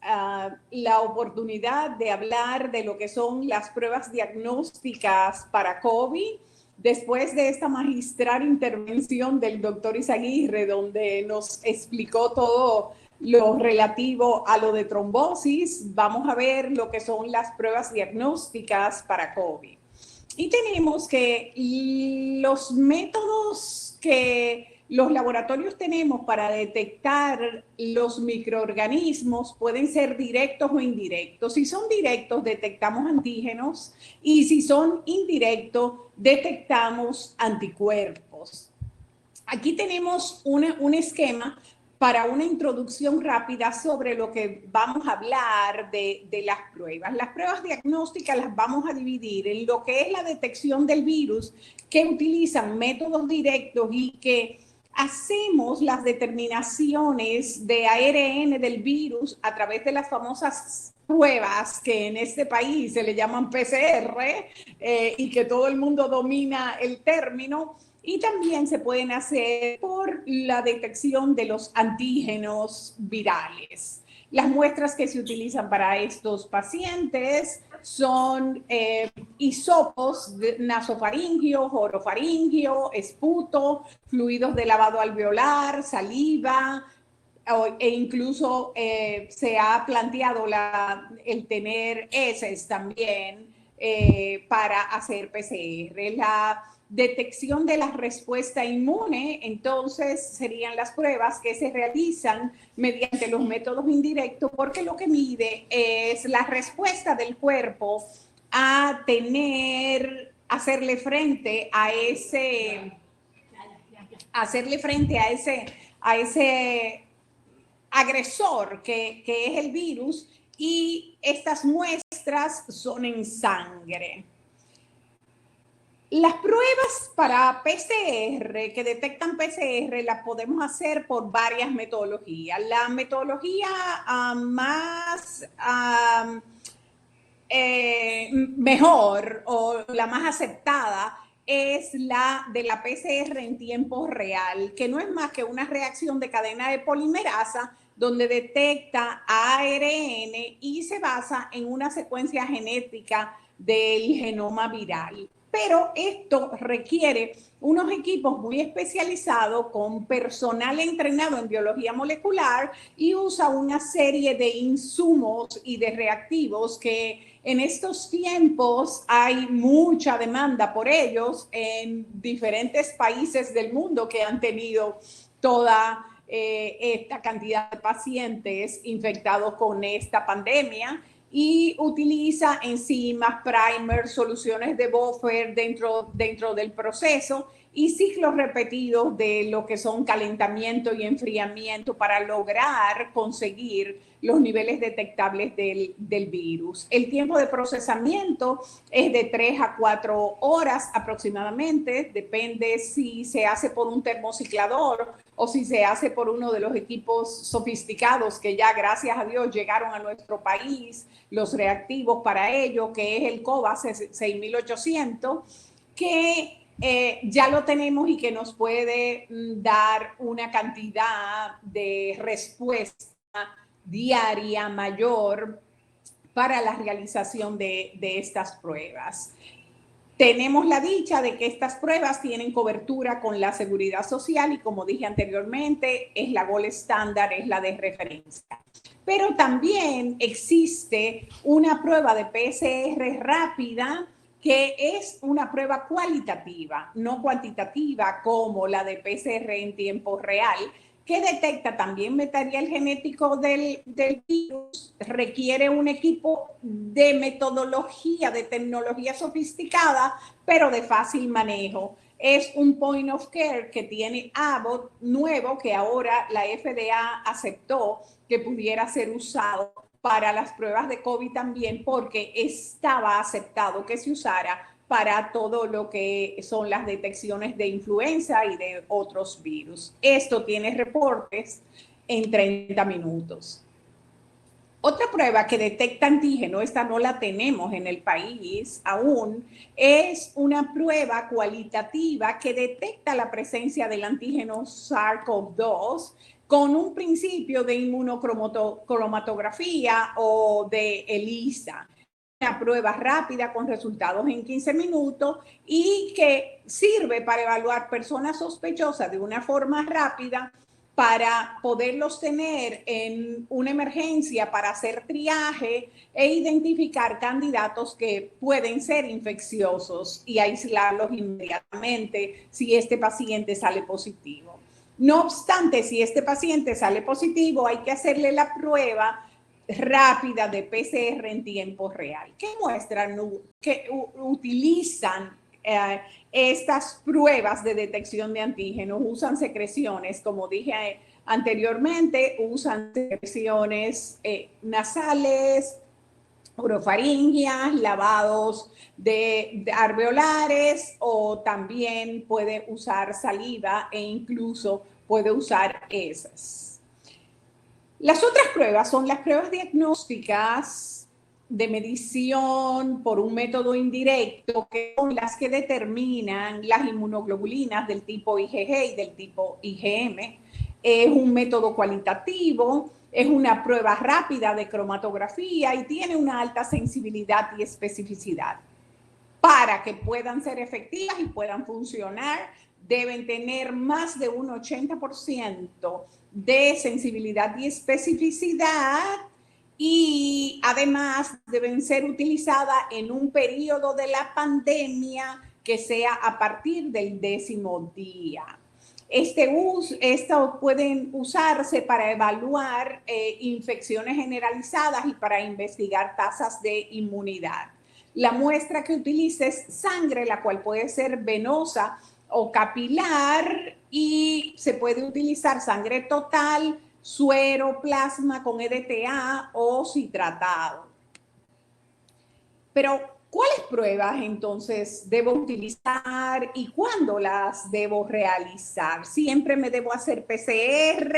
la oportunidad de hablar de lo que son las pruebas diagnósticas para COVID, después de esta magistral intervención del doctor Izaguirre, donde nos explicó todo lo relativo a lo de trombosis. Vamos a ver lo que son las pruebas diagnósticas para COVID. Y tenemos que los métodos que los laboratorios tenemos para detectar los microorganismos pueden ser directos o indirectos. Si son directos, detectamos antígenos, y si son indirectos, detectamos anticuerpos. Aquí tenemos un esquema para una introducción rápida sobre lo que vamos a hablar de las pruebas. Las pruebas diagnósticas las vamos a dividir en lo que es la detección del virus, que utilizan métodos directos y que hacemos las determinaciones de ARN del virus a través de las famosas pruebas que en este país se le llaman PCR y que todo el mundo domina el término. Y también se pueden hacer por la detección de los antígenos virales. Las muestras que se utilizan para estos pacientes son hisopos nasofaringio, orofaringio, esputo, fluidos de lavado alveolar, saliva, e incluso se ha planteado el tener heces también para hacer PCR. La detección de la respuesta inmune, entonces, serían las pruebas que se realizan mediante los métodos indirectos, porque lo que mide es la respuesta del cuerpo a hacerle frente a ese agresor que es el virus, y estas muestras son en sangre. Las pruebas para PCR, que detectan PCR, las podemos hacer por varias metodologías. La metodología mejor o la más aceptada es la de la PCR en tiempo real, que no es más que una reacción de cadena de polimerasa donde detecta ARN y se basa en una secuencia genética del genoma viral. Pero esto requiere unos equipos muy especializados con personal entrenado en biología molecular y usa una serie de insumos y de reactivos que en estos tiempos hay mucha demanda por ellos en diferentes países del mundo que han tenido toda esta cantidad de pacientes infectados con esta pandemia, y utiliza enzimas, primers, soluciones de buffer dentro del proceso y ciclos repetidos de lo que son calentamiento y enfriamiento para lograr conseguir los niveles detectables del virus. El tiempo de procesamiento es de 3 a 4 horas aproximadamente, depende si se hace por un termociclador o si se hace por uno de los equipos sofisticados que ya, gracias a Dios, llegaron a nuestro país, los reactivos para ello, que es el COVAS 6800, que ya lo tenemos y que nos puede dar una cantidad de respuesta diaria mayor para la realización de estas pruebas. Tenemos la dicha de que estas pruebas tienen cobertura con la Seguridad Social y, como dije anteriormente, es la gold estándar, es la de referencia. Pero también existe una prueba de PCR rápida que es una prueba cualitativa, no cuantitativa como la de PCR en tiempo real, que detecta también material genético del virus, requiere un equipo de metodología, de tecnología sofisticada, pero de fácil manejo. es un point of care que tiene Abbott nuevo, que ahora la FDA aceptó que pudiera ser usado para las pruebas de COVID también, porque estaba aceptado que se usara para todo lo que son las detecciones de influenza y de otros virus. Esto tiene reportes en 30 minutos. Otra prueba que detecta antígeno, esta no la tenemos en el país aún, es una prueba cualitativa que detecta la presencia del antígeno SARS-CoV-2 con un principio de inmunocromatografía o de ELISA. Una prueba rápida con resultados en 15 minutos y que sirve para evaluar personas sospechosas de una forma rápida para poderlos tener en una emergencia para hacer triaje e identificar candidatos que pueden ser infecciosos y aislarlos inmediatamente si este paciente sale positivo. No obstante, si este paciente sale positivo, hay que hacerle la prueba rápida de PCR en tiempo real. ¿Qué muestran? Que utilizan estas pruebas de detección de antígenos, usan secreciones, como dije anteriormente, usan secreciones nasales, orofaringeas, lavados de alveolares, o también puede usar saliva e incluso puede usar heces. Las otras pruebas son las pruebas diagnósticas de medición por un método indirecto, que son las que determinan las inmunoglobulinas del tipo IgG y del tipo IgM. Es un método cualitativo, es una prueba rápida de cromatografía y tiene una alta sensibilidad y especificidad. Para que puedan ser efectivas y puedan funcionar, deben tener más de un 80% de sensibilidad y especificidad, y además deben ser utilizadas en un periodo de la pandemia que sea a partir del 10º día. Estos pueden usarse para evaluar infecciones generalizadas y para investigar tasas de inmunidad. La muestra que utilices es sangre, la cual puede ser venosa o capilar, y se puede utilizar sangre total, suero, plasma con EDTA o citratado. Pero, ¿cuáles pruebas entonces debo utilizar y cuándo las debo realizar? ¿Siempre me debo hacer PCR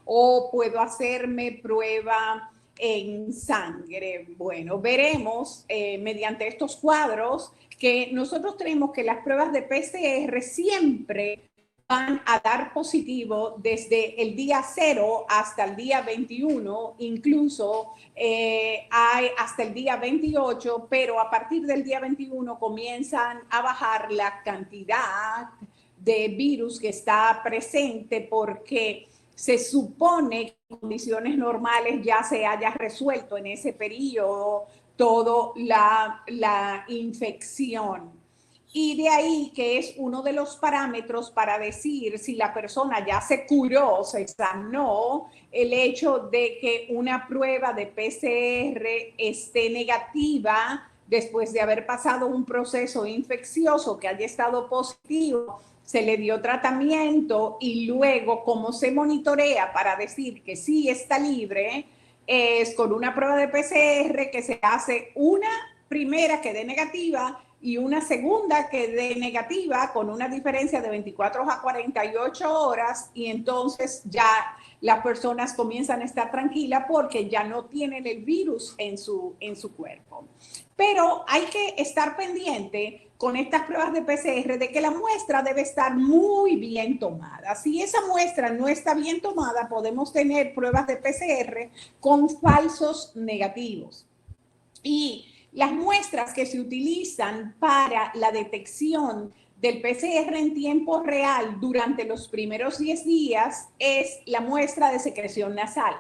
o puedo hacerme prueba en sangre? Bueno, veremos mediante estos cuadros que nosotros tenemos que las pruebas de PCR siempre van a dar positivo desde el día 0 hasta el día 21, incluso hay hasta el día 28, pero a partir del día 21 comienzan a bajar la cantidad de virus que está presente, porque se supone que en condiciones normales ya se haya resuelto en ese periodo toda la infección. Y de ahí que es uno de los parámetros para decir si la persona ya se curó, se sanó, el hecho de que una prueba de PCR esté negativa después de haber pasado un proceso infeccioso, que haya estado positivo, se le dio tratamiento y luego cómo se monitorea para decir que sí está libre, es con una prueba de PCR que se hace una primera que dé negativa y una segunda que dé negativa, con una diferencia de 24 a 48 horas, y entonces ya las personas comienzan a estar tranquilas porque ya no tienen el virus en su cuerpo. Pero hay que estar pendiente con estas pruebas de PCR de que la muestra debe estar muy bien tomada. Si esa muestra no está bien tomada, podemos tener pruebas de PCR con falsos negativos. Y las muestras que se utilizan para la detección del PCR en tiempo real durante los primeros 10 días es la muestra de secreción nasal.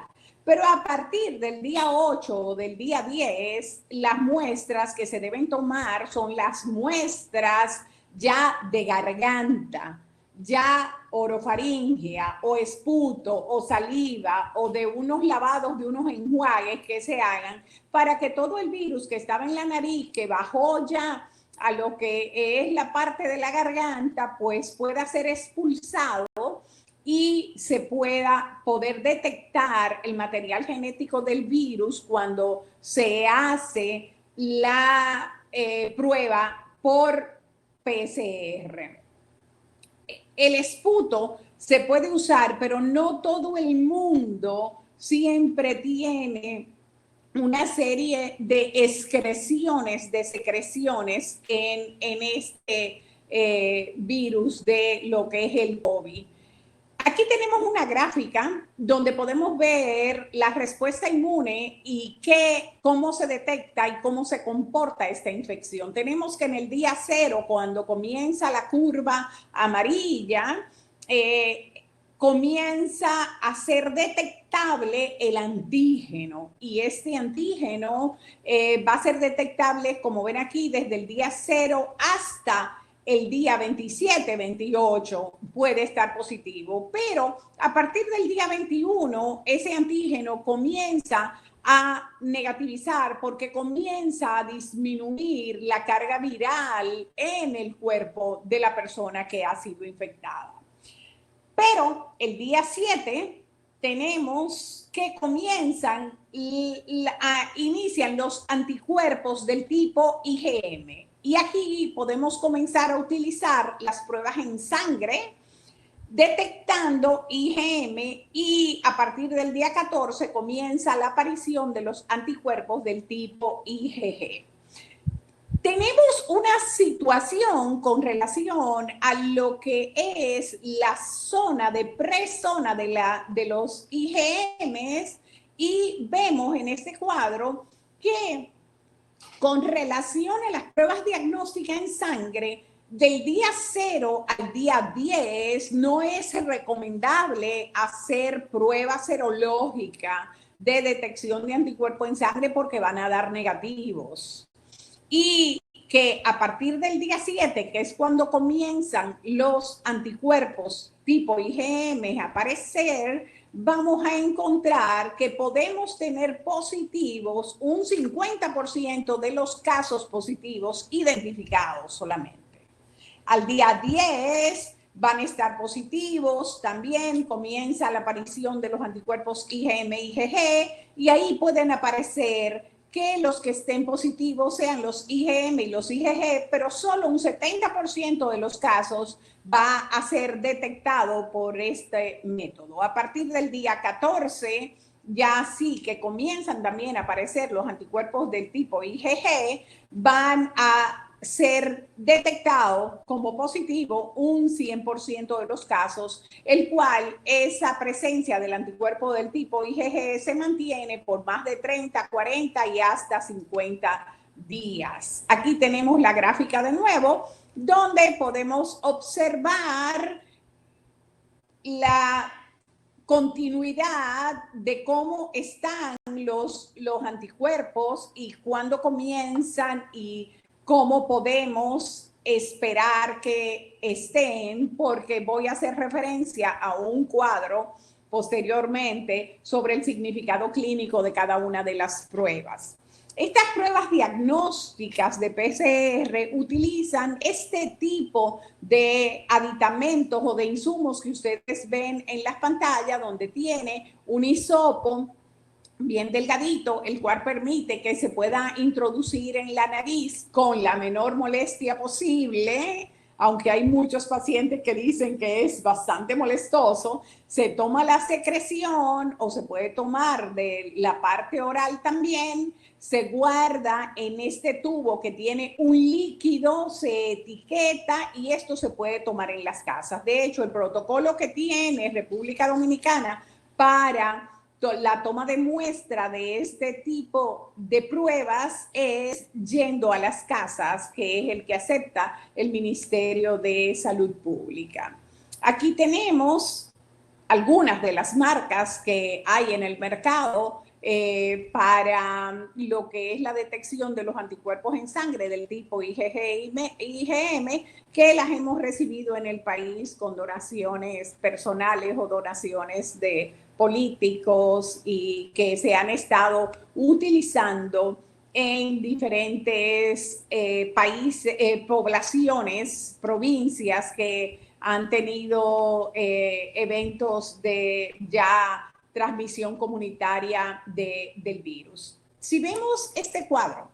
Pero a partir del día 8 o del día 10, las muestras que se deben tomar son las muestras ya de garganta, ya orofaringea o esputo o saliva, o de unos lavados, de unos enjuagues que se hagan para que todo el virus que estaba en la nariz, que bajó ya a lo que es la parte de la garganta, pues pueda ser expulsado y se pueda poder detectar el material genético del virus cuando se hace la prueba por PCR. El esputo se puede usar, pero no todo el mundo siempre tiene una serie de excreciones, de secreciones en este virus de lo que es el COVID. Aquí tenemos una gráfica donde podemos ver la respuesta inmune y cómo se detecta y cómo se comporta esta infección. Tenemos que en el día 0, cuando comienza la curva amarilla, comienza a ser detectable el antígeno, y este antígeno va a ser detectable, como ven aquí, desde el día 0 hasta el día 27, 28 puede estar positivo, pero a partir del día 21 ese antígeno comienza a negativizar porque comienza a disminuir la carga viral en el cuerpo de la persona que ha sido infectada. Pero el día 7 tenemos que inician los anticuerpos del tipo IgM. Y aquí podemos comenzar a utilizar las pruebas en sangre, detectando IgM, y a partir del día 14 comienza la aparición de los anticuerpos del tipo IgG. Tenemos una situación con relación a lo que es la zona de prezona de los IgMs, y vemos en este cuadro que con relación a las pruebas diagnósticas en sangre, del día 0 al día 10 no es recomendable hacer prueba serológica de detección de anticuerpos en sangre porque van a dar negativos. Y que a partir del día 7, que es cuando comienzan los anticuerpos tipo IgM a aparecer, vamos a encontrar que podemos tener positivos un 50% de los casos positivos identificados solamente. Al día 10 van a estar positivos, también comienza la aparición de los anticuerpos IgM, IgG, y ahí pueden aparecer que los que estén positivos sean los IgM y los IgG, pero solo un 70% de los casos va a ser detectado por este método. A partir del día 14, ya sí que comienzan también a aparecer los anticuerpos del tipo IgG, van a ser detectado como positivo un 100% de los casos, el cual esa presencia del anticuerpo del tipo IgG se mantiene por más de 30, 40 y hasta 50 días. Aquí tenemos la gráfica de nuevo, donde podemos observar la continuidad de cómo están los anticuerpos y cuándo comienzan y cómo podemos esperar que estén, porque voy a hacer referencia a un cuadro posteriormente sobre el significado clínico de cada una de las pruebas. Estas pruebas diagnósticas de PCR utilizan este tipo de aditamentos o de insumos que ustedes ven en las pantallas, donde tiene un hisopo bien delgadito, el cual permite que se pueda introducir en la nariz con la menor molestia posible, aunque hay muchos pacientes que dicen que es bastante molestoso. Se toma la secreción o se puede tomar de la parte oral también, se guarda en este tubo que tiene un líquido, se etiqueta y esto se puede tomar en las casas. De hecho, el protocolo que tiene República Dominicana para la toma de muestra de este tipo de pruebas es yendo a las casas, que es el que acepta el Ministerio de Salud Pública. Aquí tenemos algunas de las marcas que hay en el mercado para lo que es la detección de los anticuerpos en sangre del tipo IgG y IgM, que las hemos recibido en el país con donaciones personales o donaciones de políticos y que se han estado utilizando en diferentes países, poblaciones, provincias que han tenido eventos de ya transmisión comunitaria del virus. Si vemos este cuadro,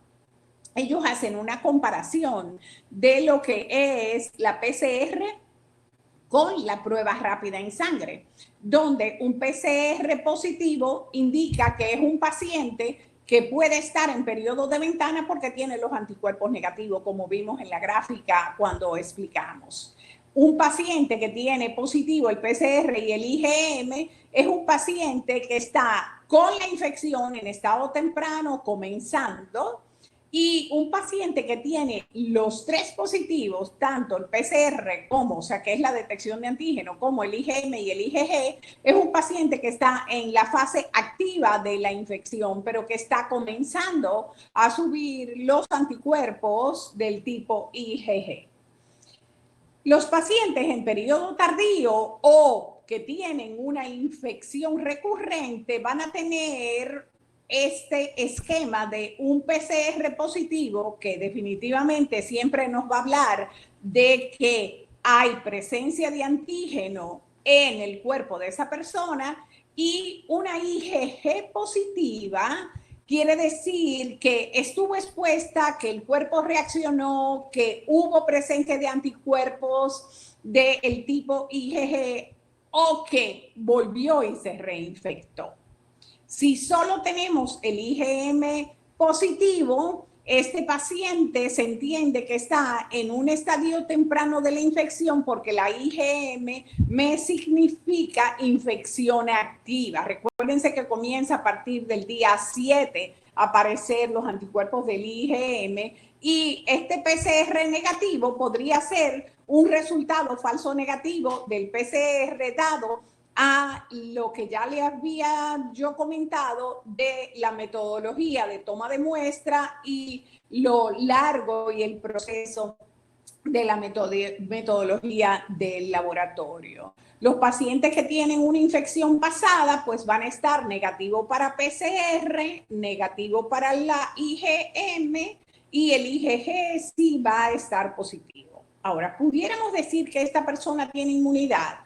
ellos hacen una comparación de lo que es la PCR con la prueba rápida en sangre, donde un PCR positivo indica que es un paciente que puede estar en periodo de ventana porque tiene los anticuerpos negativos, como vimos en la gráfica cuando explicamos. Un paciente que tiene positivo el PCR y el IgM es un paciente que está con la infección en estado temprano comenzando, y un paciente que tiene los tres positivos, tanto el PCR como, o sea, que es la detección de antígeno, como el IgM y el IgG, es un paciente que está en la fase activa de la infección, pero que está comenzando a subir los anticuerpos del tipo IgG. Los pacientes en periodo tardío o que tienen una infección recurrente van a tener este esquema de un PCR positivo que definitivamente siempre nos va a hablar de que hay presencia de antígeno en el cuerpo de esa persona, y una IgG positiva quiere decir que estuvo expuesta, que el cuerpo reaccionó, que hubo presencia de anticuerpos del tipo IgG o que volvió y se reinfectó. Si solo tenemos el IgM positivo, este paciente se entiende que está en un estadio temprano de la infección porque la IgM me significa infección activa. Recuérdense que comienza a partir del día 7 a aparecer los anticuerpos del IgM, y este PCR negativo podría ser un resultado falso negativo del PCR dado a lo que ya le había yo comentado de la metodología de toma de muestra y lo largo y el proceso de la metodología del laboratorio. Los pacientes que tienen una infección pasada pues van a estar negativo para PCR, negativo para la IgM, y el IgG sí va a estar positivo. Ahora, pudiéramos decir que esta persona tiene inmunidad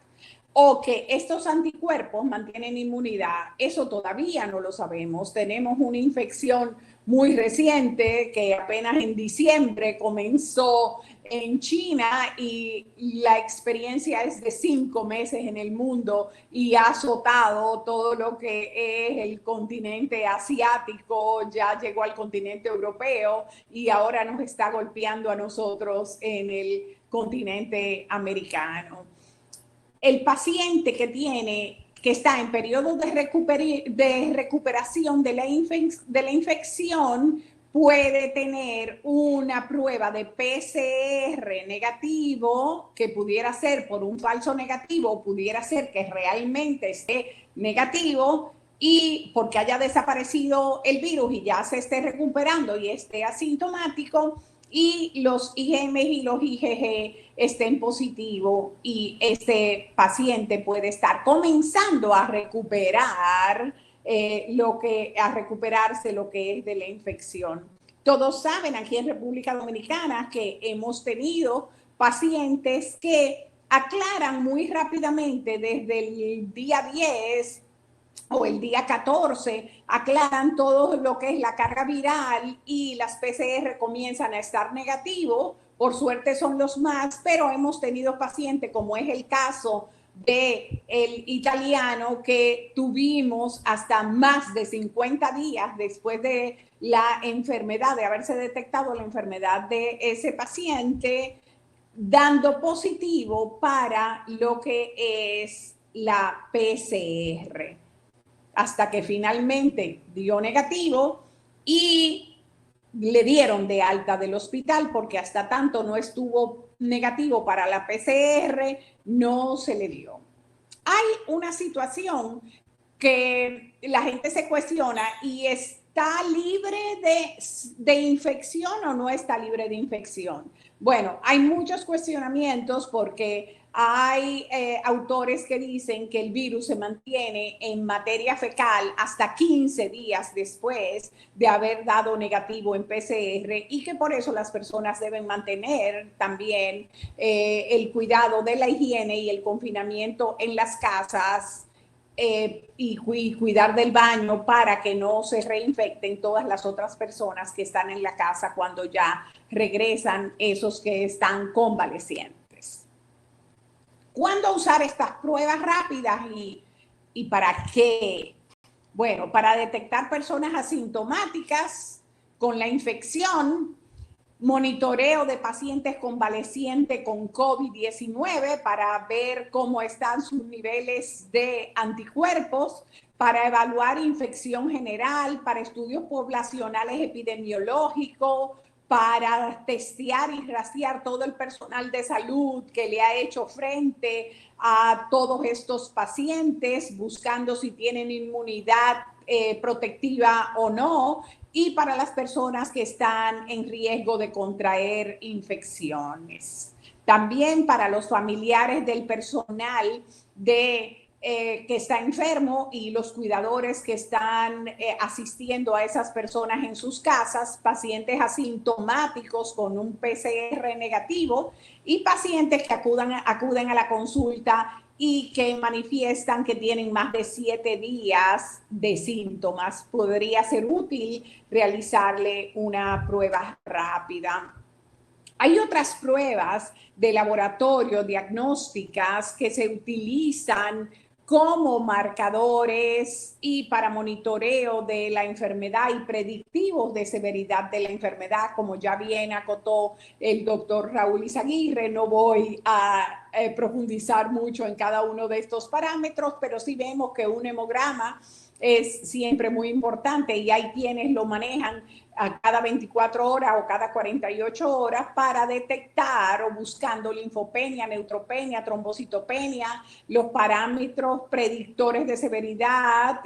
o que estos anticuerpos mantienen inmunidad. Eso todavía no lo sabemos. Tenemos una infección muy reciente que apenas en diciembre comenzó en China, y la experiencia es de 5 meses en el mundo y ha azotado todo lo que es el continente asiático, ya llegó al continente europeo y ahora nos está golpeando a nosotros en el continente americano. El paciente que está en periodo de recuperación de la infección puede tener una prueba de PCR negativo, que pudiera ser por un falso negativo, o pudiera ser que realmente esté negativo, y porque haya desaparecido el virus y ya se esté recuperando y esté asintomático, y los IgM y los IgG estén positivos, y este paciente puede estar comenzando a recuperar a recuperarse lo que es de la infección. Todos saben aquí en República Dominicana que hemos tenido pacientes que aclaran muy rápidamente desde el día 10 o el día 14, aclaran todo lo que es la carga viral y las PCR comienzan a estar negativos. Por suerte son los más, pero hemos tenido pacientes, como es el caso del italiano, que tuvimos hasta más de 50 días después de la enfermedad, de haberse detectado la enfermedad de ese paciente, dando positivo para lo que es la PCR, hasta que finalmente dio negativo y le dieron de alta del hospital, porque hasta tanto no estuvo negativo para la PCR, no se le dio. Hay una situación que la gente se cuestiona, y ¿está libre de infección o no está libre de infección? Bueno, hay muchos cuestionamientos porque hay autores que dicen que el virus se mantiene en materia fecal hasta 15 días después de haber dado negativo en PCR y que por eso las personas deben mantener también el cuidado de la higiene y el confinamiento en las casas y cuidar del baño para que no se reinfecten todas las otras personas que están en la casa cuando ya regresan esos que están convalecientes. ¿Cuándo usar estas pruebas rápidas y para qué? Bueno, para detectar personas asintomáticas con la infección, monitoreo de pacientes convalecientes con COVID-19 para ver cómo están sus niveles de anticuerpos, para evaluar infección general, para estudios poblacionales epidemiológicos, para testear y rastrear todo el personal de salud que le ha hecho frente a todos estos pacientes, buscando si tienen inmunidad protectiva o no, y para las personas que están en riesgo de contraer infecciones. También para los familiares del personal que está enfermo y los cuidadores que están asistiendo a esas personas en sus casas, pacientes asintomáticos con un PCR negativo y pacientes que acuden a la consulta y que manifiestan que tienen más de 7 días de síntomas. Podría ser útil realizarle una prueba rápida. Hay otras pruebas de laboratorio diagnósticas que se utilizan como marcadores y para monitoreo de la enfermedad y predictivos de severidad de la enfermedad, como ya bien acotó el doctor Raúl Izaguirre. No voy a profundizar mucho en cada uno de estos parámetros, pero sí vemos que un hemograma es siempre muy importante y hay quienes lo manejan a cada 24 horas o cada 48 horas para detectar o buscando linfopenia, neutropenia, trombocitopenia, los parámetros predictores de severidad,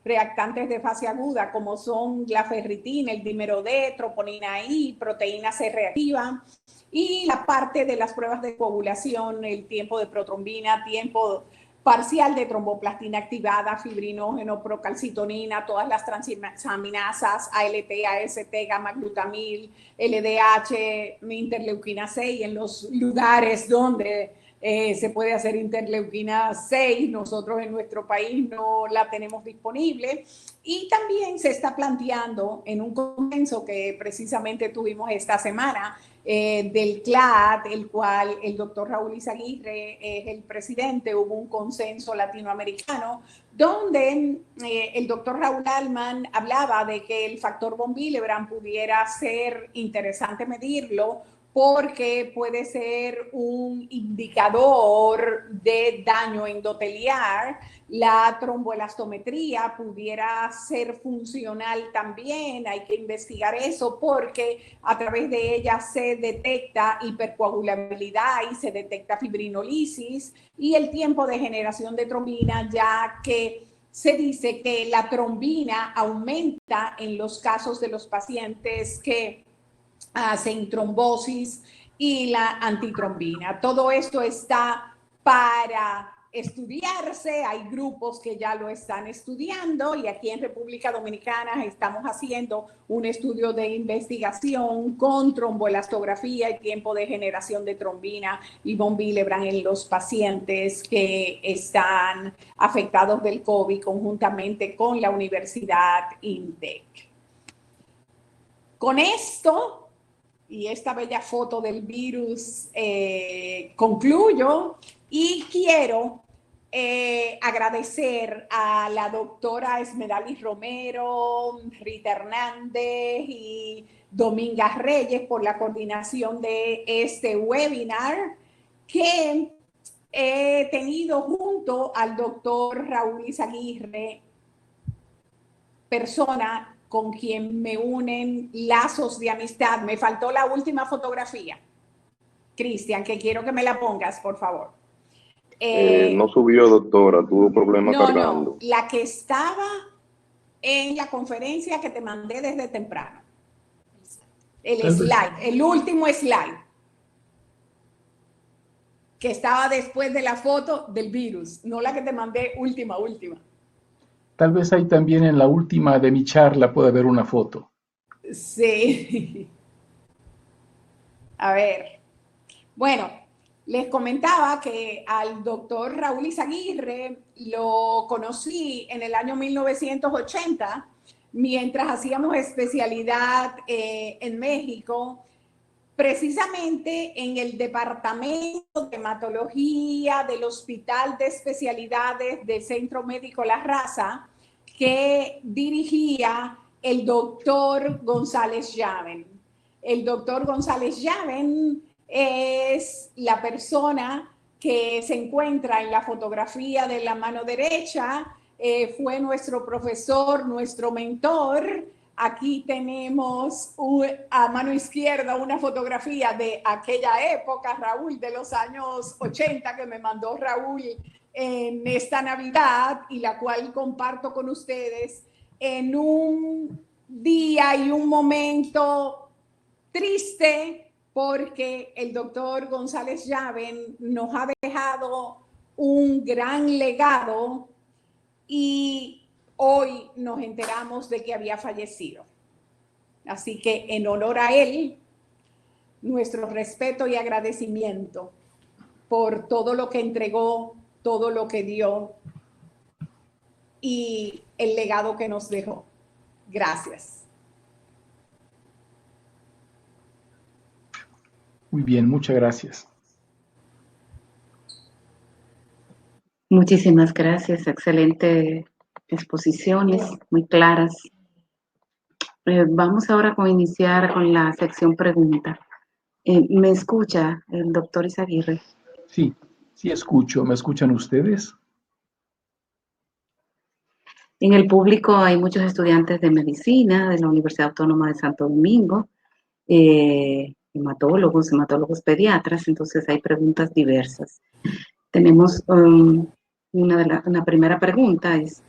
reactantes de fase aguda como son la ferritina, el dímero D, troponina I, proteína C reactiva, y la parte de las pruebas de coagulación, el tiempo de protrombina, tiempo parcial de tromboplastina activada, fibrinógeno, procalcitonina, todas las transaminasas, ALT, AST, gamma-glutamil, LDH, interleuquina 6, en los lugares donde se puede hacer interleuquina 6, nosotros en nuestro país no la tenemos disponible. Y también se está planteando en un consenso que precisamente tuvimos esta semana del CLAD, el cual el doctor Raúl Izaguirre es el presidente. Hubo un consenso latinoamericano donde el doctor Raúl Alman hablaba de que el factor von Willebrand pudiera ser interesante medirlo porque puede ser un indicador de daño endoteliar. La tromboelastometría pudiera ser funcional también, hay que investigar eso porque a través de ella se detecta hipercoagulabilidad y se detecta fibrinolisis y el tiempo de generación de trombina, ya que se dice que la trombina aumenta en los casos de los pacientes que hacen trombosis y la antitrombina. Todo esto está para estudiarse, hay grupos que ya lo están estudiando y aquí en República Dominicana estamos haciendo un estudio de investigación con tromboelastografía y tiempo de generación de trombina y von Willebrand en los pacientes que están afectados del COVID conjuntamente con la Universidad INTEC. Con esto y esta bella foto del virus concluyo y quiero agradecer a la doctora Esmeralda Romero, Rita Hernández y Dominga Reyes por la coordinación de este webinar que he tenido junto al doctor Raúl Izaguirre, persona con quien me unen lazos de amistad. Me faltó la última fotografía, Cristian, que quiero que me la pongas, por favor. No subió, doctora, tuvo problemas cargando. No, la que estaba en la conferencia que te mandé desde temprano. El slide, el último slide. que estaba después de la foto del virus, no la que te mandé última. Tal vez ahí también en la última de mi charla puede haber una foto. Sí. A ver. Bueno, les comentaba que al doctor Raúl Izaguirre lo conocí en el año 1980, mientras hacíamos especialidad en México, precisamente en el departamento de hematología del Hospital de Especialidades del Centro Médico La Raza, que dirigía el doctor González Llaven. El doctor González Llaven es la persona que se encuentra en la fotografía de la mano derecha, fue nuestro profesor, nuestro mentor. Aquí tenemos a mano izquierda una fotografía de aquella época, Raúl, de los años 80, que me mandó Raúl en esta Navidad y la cual comparto con ustedes en un día y un momento triste, porque el doctor González Llaven nos ha dejado un gran legado y hoy nos enteramos de que había fallecido. Así que en honor a él, nuestro respeto y agradecimiento por todo lo que entregó, todo lo que dio y el legado que nos dejó. Gracias. Muy bien, muchas gracias. Muchísimas gracias, excelente exposiciones, muy claras. Vamos ahora a iniciar con la sección pregunta. ¿Me escucha el doctor Izaguirre? Sí, sí escucho. ¿Me escuchan ustedes? En el público hay muchos estudiantes de medicina de la Universidad Autónoma de Santo Domingo, hematólogos pediatras, entonces hay preguntas diversas. Tenemos una primera pregunta es,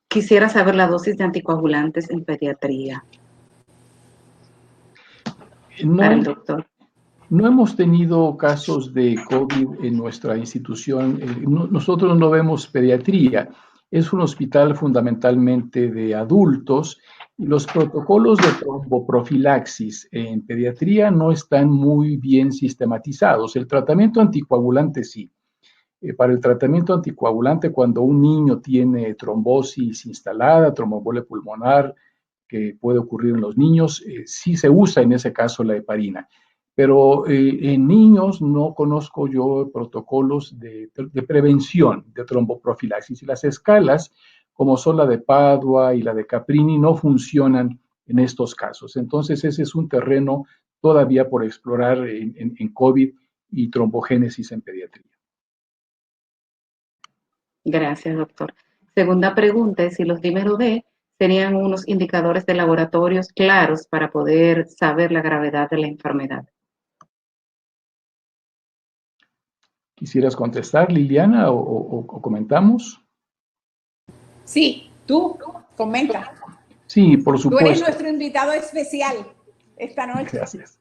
quisiera saber la dosis de anticoagulantes en pediatría. Para el doctor. No hemos tenido casos de COVID en nuestra institución. Nosotros no vemos pediatría. Es un hospital fundamentalmente de adultos y los protocolos de tromboprofilaxis en pediatría no están muy bien sistematizados. El tratamiento anticoagulante sí. Para el tratamiento anticoagulante, cuando un niño tiene trombosis instalada, tromboembolia pulmonar, que puede ocurrir en los niños, sí se usa en ese caso la heparina. Pero en niños no conozco yo protocolos de prevención de tromboprofilaxis. Y las escalas, como son la de Padua y la de Caprini, no funcionan en estos casos. Entonces, ese es un terreno todavía por explorar en COVID y trombogénesis en pediatría. Gracias, doctor. Segunda pregunta es si los dímeros D serían unos indicadores de laboratorios claros para poder saber la gravedad de la enfermedad. ¿Quisieras contestar, Liliana, o comentamos? Sí, tú comenta. Sí, por supuesto. Tú eres nuestro invitado especial esta noche. Gracias.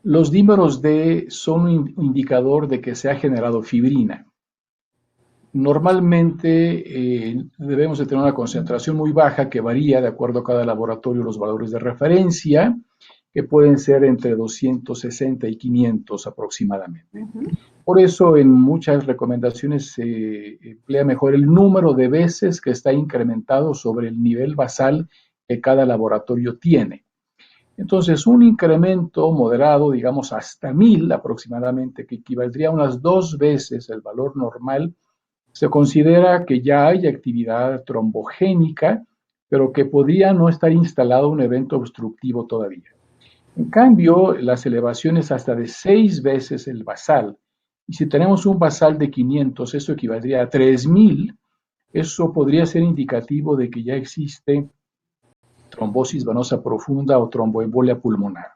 Los dímeros D son un indicador de que se ha generado fibrina. Normalmente debemos de tener una concentración muy baja que varía de acuerdo a cada laboratorio los valores de referencia, que pueden ser entre 260 y 500 aproximadamente. Por eso en muchas recomendaciones se emplea mejor el número de veces que está incrementado sobre el nivel basal que cada laboratorio tiene. Entonces, un incremento moderado, digamos hasta 1000 aproximadamente, que equivaldría a unas 2 veces el valor normal, se considera que ya hay actividad trombogénica, pero que podría no estar instalado un evento obstructivo todavía. En cambio, las elevaciones hasta de 6 veces el basal, y si tenemos un basal de 500, eso equivaldría a 3000, eso podría ser indicativo de que ya existe trombosis venosa profunda o tromboembolia pulmonar.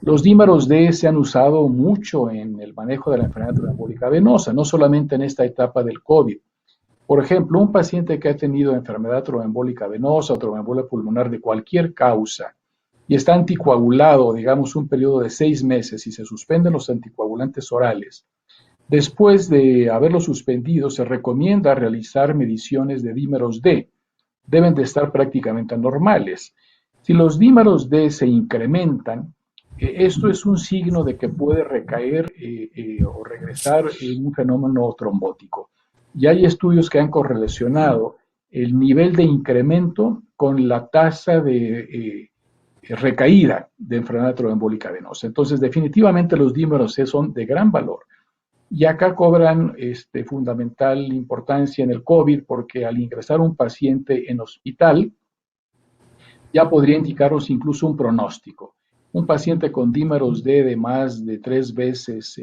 Los dímeros D se han usado mucho en el manejo de la enfermedad tromboembólica venosa, no solamente en esta etapa del COVID. Por ejemplo, un paciente que ha tenido enfermedad tromboembólica venosa o tromboembolia pulmonar de cualquier causa y está anticoagulado, digamos, un periodo de 6 meses y se suspenden los anticoagulantes orales, Después de haberlo suspendido, se recomienda realizar mediciones de dímeros D. Deben de estar prácticamente normales. Si los dímeros D se incrementan, esto es un signo de que puede recaer o regresar en un fenómeno trombótico. Y hay estudios que han correlacionado el nivel de incremento con la tasa de recaída de enfermedad tromboembólica venosa. Entonces, definitivamente los dímeros C son de gran valor. Y acá cobran fundamental importancia en el COVID porque al ingresar un paciente en hospital ya podría indicarnos incluso un pronóstico. Un paciente con dímeros D de más de 3 veces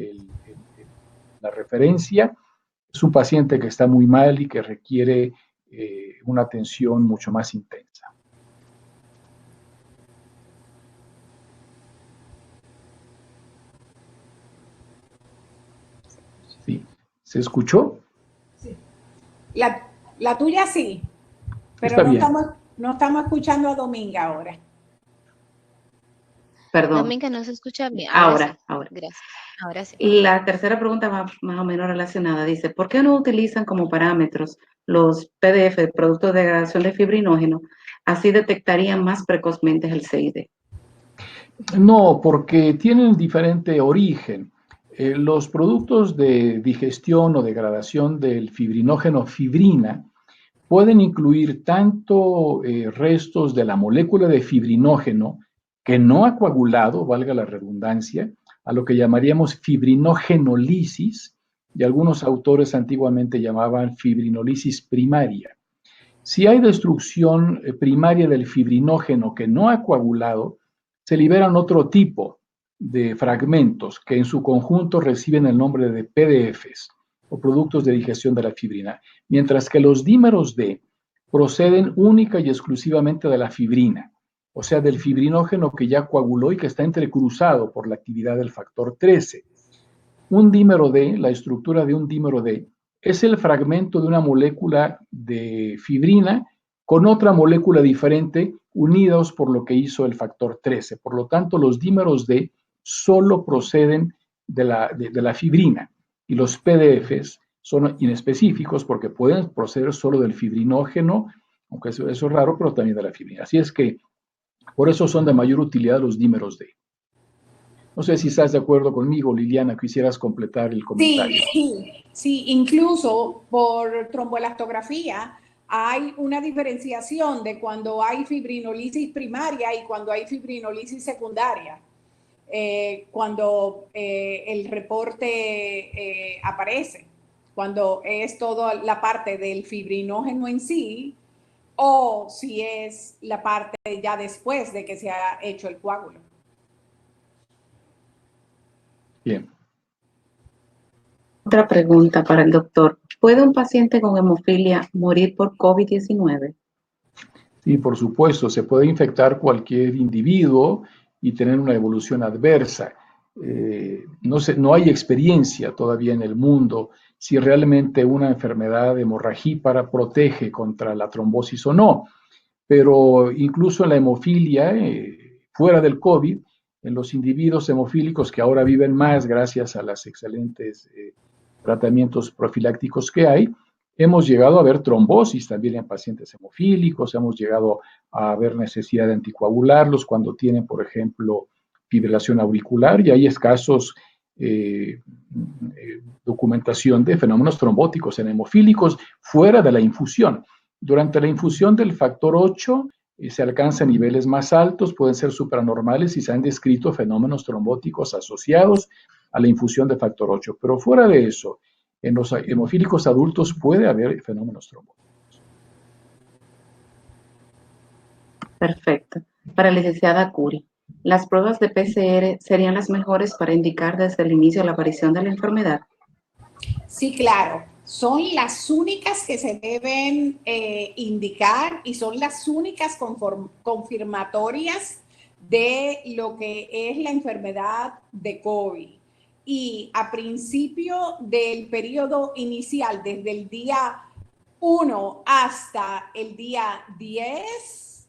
la referencia es un paciente que está muy mal y que requiere una atención mucho más intensa. Sí. ¿Se escuchó? Sí. La tuya sí, pero no estamos escuchando a Dominga ahora. Perdón. Dominga, no se escucha bien. Ahora. Gracias. Ahora sí. La tercera pregunta va más o menos relacionada. Dice, ¿por qué no utilizan como parámetros los PDF, productos de degradación de fibrinógeno? Así detectarían más precozmente el CID. No, porque tienen diferente origen. Los productos de digestión o degradación del fibrinógeno fibrina pueden incluir tanto restos de la molécula de fibrinógeno que no ha coagulado, valga la redundancia, a lo que llamaríamos fibrinógenolisis, y algunos autores antiguamente llamaban fibrinolisis primaria. Si hay destrucción primaria del fibrinógeno que no ha coagulado, se liberan otro tipo de fragmentos que en su conjunto reciben el nombre de PDFs o productos de digestión de la fibrina, mientras que los dímeros D proceden única y exclusivamente de la fibrina, o sea, del fibrinógeno que ya coaguló y que está entrecruzado por la actividad del factor 13. Un dímero D, la estructura de un dímero D, es el fragmento de una molécula de fibrina con otra molécula diferente unidos por lo que hizo el factor 13. Por lo tanto, los dímeros D solo proceden de la fibrina y los PDFs son inespecíficos porque pueden proceder solo del fibrinógeno, aunque eso es raro, pero también de la fibrina. Así es que por eso son de mayor utilidad los dímeros D. No sé si estás de acuerdo conmigo, Liliana, quisieras completar el comentario. Sí, incluso por tromboelastografía hay una diferenciación de cuando hay fibrinolisis primaria y cuando hay fibrinolisis secundaria. Cuando el reporte aparece, cuando es toda la parte del fibrinógeno en sí, o si es la parte ya después de que se ha hecho el coágulo. Bien. Otra pregunta para el doctor. ¿Puede un paciente con hemofilia morir por COVID-19? Sí, por supuesto, se puede infectar cualquier individuo y tener una evolución adversa. No hay experiencia todavía en el mundo si realmente una enfermedad hemorragípara protege contra la trombosis o no, pero incluso en la hemofilia, fuera del COVID, en los individuos hemofílicos que ahora viven más gracias a los excelentes tratamientos profilácticos que hay, hemos llegado a ver trombosis también en pacientes hemofílicos, hemos llegado a ver necesidad de anticoagularlos cuando tienen, por ejemplo, fibrilación auricular, y hay escasos documentación de fenómenos trombóticos en hemofílicos fuera de la infusión. Durante la infusión del factor 8 se alcanzan niveles más altos, pueden ser supranormales y se han descrito fenómenos trombóticos asociados a la infusión de factor 8. Pero fuera de eso, en los hemofílicos adultos puede haber fenómenos trombóticos. Perfecto. Para la licenciada Curi, ¿las pruebas de PCR serían las mejores para indicar desde el inicio la aparición de la enfermedad? Sí, claro. Son las únicas que se deben indicar y son las únicas confirmatorias de lo que es la enfermedad de COVID. Y a principio del periodo inicial, desde el día 1 hasta el día 10,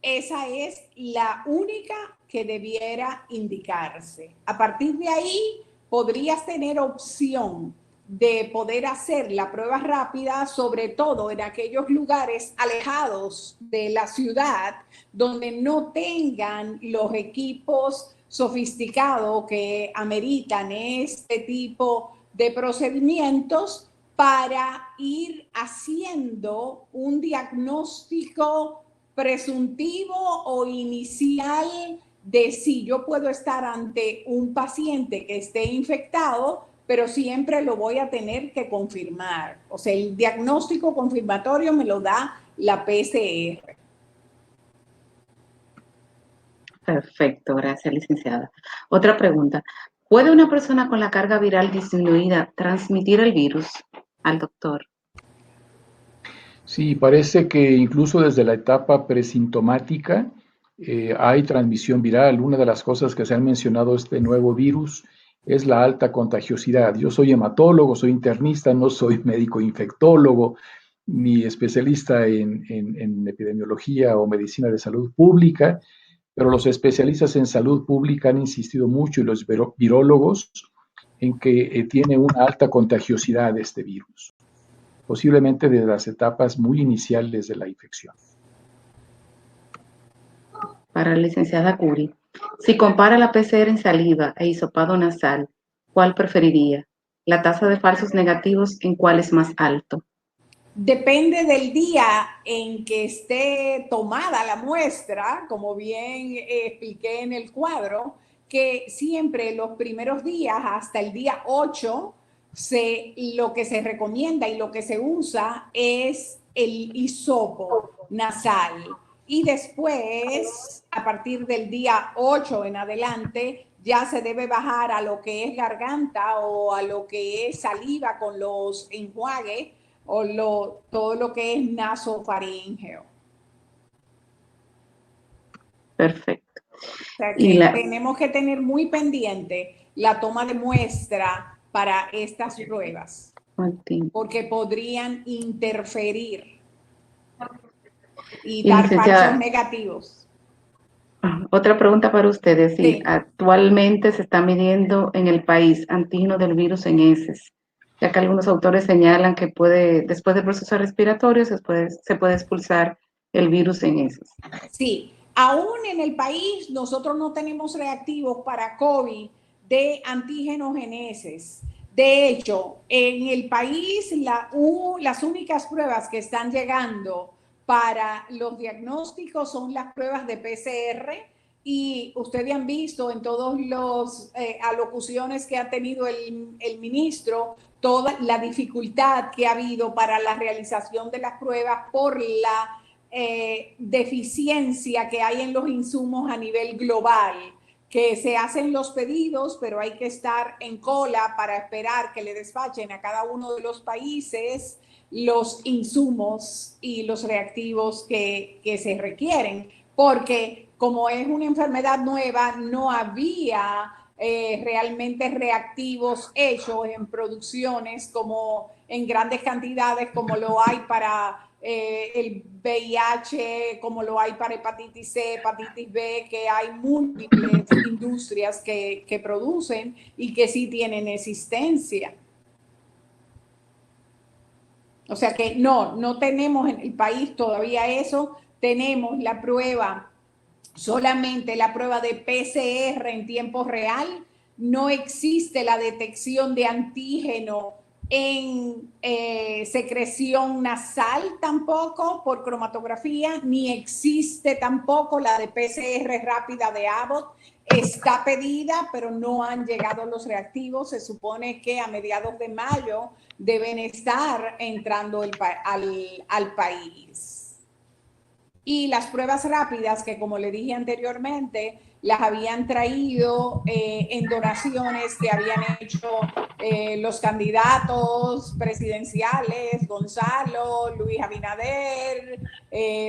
esa es la única que debiera indicarse. A partir de ahí, podrías tener opción de poder hacer la prueba rápida, sobre todo en aquellos lugares alejados de la ciudad, donde no tengan los equipos sofisticados que ameritan este tipo de procedimientos, para ir haciendo un diagnóstico presuntivo o inicial de si yo puedo estar ante un paciente que esté infectado, pero siempre lo voy a tener que confirmar. O sea, el diagnóstico confirmatorio me lo da la PCR. Perfecto, gracias, licenciada. Otra pregunta. ¿Puede una persona con la carga viral disminuida transmitir el virus al doctor? Sí, parece que incluso desde la etapa presintomática hay transmisión viral. Una de las cosas que se han mencionado este nuevo virus es la alta contagiosidad. Yo soy hematólogo, soy internista, no soy médico infectólogo ni especialista en epidemiología o medicina de salud pública, pero los especialistas en salud pública han insistido mucho y los virólogos en que tiene una alta contagiosidad este virus, posiblemente desde las etapas muy iniciales de la infección. Para la licenciada Curi, si compara la PCR en saliva e hisopado nasal, ¿cuál preferiría? ¿La tasa de falsos negativos en cuál es más alto? Depende del día en que esté tomada la muestra, como bien expliqué en el cuadro, que siempre los primeros días hasta el día 8, lo que se recomienda y lo que se usa es el hisopo nasal. Y después, a partir del día 8 en adelante, ya se debe bajar a lo que es garganta o a lo que es saliva con los enjuagues, o todo lo que es nasofaríngeo. Perfecto. O sea que tenemos que tener muy pendiente la toma de muestra para estas pruebas, porque podrían interferir y dar falsos negativos. Otra pregunta para ustedes. Sí. Si actualmente se está midiendo en el país antígeno del virus en heces, ya que algunos autores señalan que después del proceso respiratorio se puede expulsar el virus en heces. Sí, aún en el país nosotros no tenemos reactivos para COVID de antígenos en heces. De hecho, en el país las únicas pruebas que están llegando para los diagnósticos son las pruebas de PCR, y ustedes han visto en todas las alocuciones que ha tenido el ministro toda la dificultad que ha habido para la realización de las pruebas por la deficiencia que hay en los insumos a nivel global, que se hacen los pedidos, pero hay que estar en cola para esperar que le despachen a cada uno de los países los insumos y los reactivos que se requieren, porque como es una enfermedad nueva, no había realmente reactivos hechos en producciones como en grandes cantidades, como lo hay para el VIH, como lo hay para hepatitis C, hepatitis B, que hay múltiples industrias que producen y que sí tienen existencia. O sea que no tenemos en el país todavía eso. Tenemos la prueba, solamente la prueba de PCR en tiempo real. No existe la detección de antígeno en secreción nasal tampoco por cromatografía, ni existe tampoco la de PCR rápida de Abbott. Está pedida, pero no han llegado los reactivos. Se supone que a mediados de mayo deben estar entrando al país. Y las pruebas rápidas, que como le dije anteriormente, las habían traído en donaciones que habían hecho los candidatos presidenciales, Gonzalo, Luis Abinader,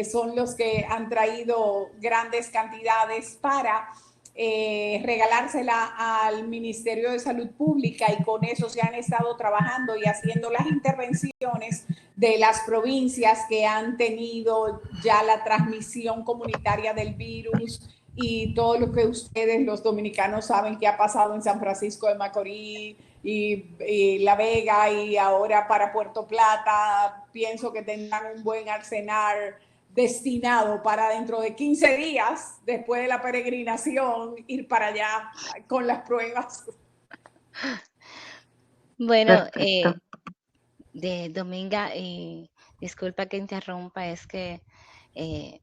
son los que han traído grandes cantidades para regalársela al Ministerio de Salud Pública, y con eso se han estado trabajando y haciendo las intervenciones de las provincias que han tenido ya la transmisión comunitaria del virus y todo lo que ustedes, los dominicanos, saben que ha pasado en San Francisco de Macorís y La Vega y ahora para Puerto Plata. Pienso que tendrán un buen arsenal destinado para dentro de 15 días, después de la peregrinación, ir para allá con las pruebas. Bueno, Perfecto. Dominga, disculpa que interrumpa, es que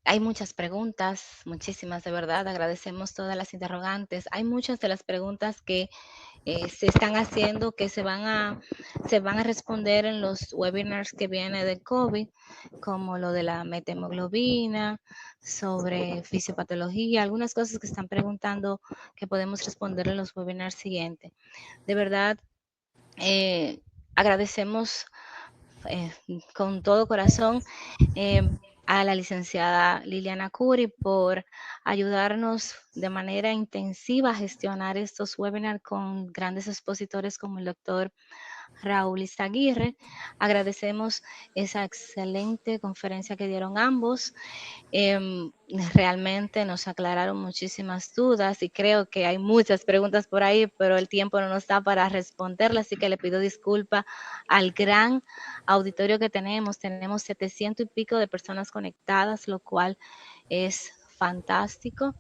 hay muchas preguntas, muchísimas de verdad, agradecemos todas las interrogantes. Hay muchas de las preguntas que se están haciendo que se van a responder en los webinars que vienen de COVID, como lo de la metahemoglobina, sobre fisiopatología, algunas cosas que están preguntando que podemos responder en los webinars siguientes. De verdad, agradecemos con todo corazón a la licenciada Liliana Curi por ayudarnos de manera intensiva a gestionar estos webinars con grandes expositores como el doctor Raúl Izaguirre. Agradecemos esa excelente conferencia que dieron ambos. Realmente nos aclararon muchísimas dudas y creo que hay muchas preguntas por ahí, pero el tiempo no nos da para responderlas, así que le pido disculpas al gran auditorio que tenemos. Tenemos 700 y pico de personas conectadas, lo cual es fantástico.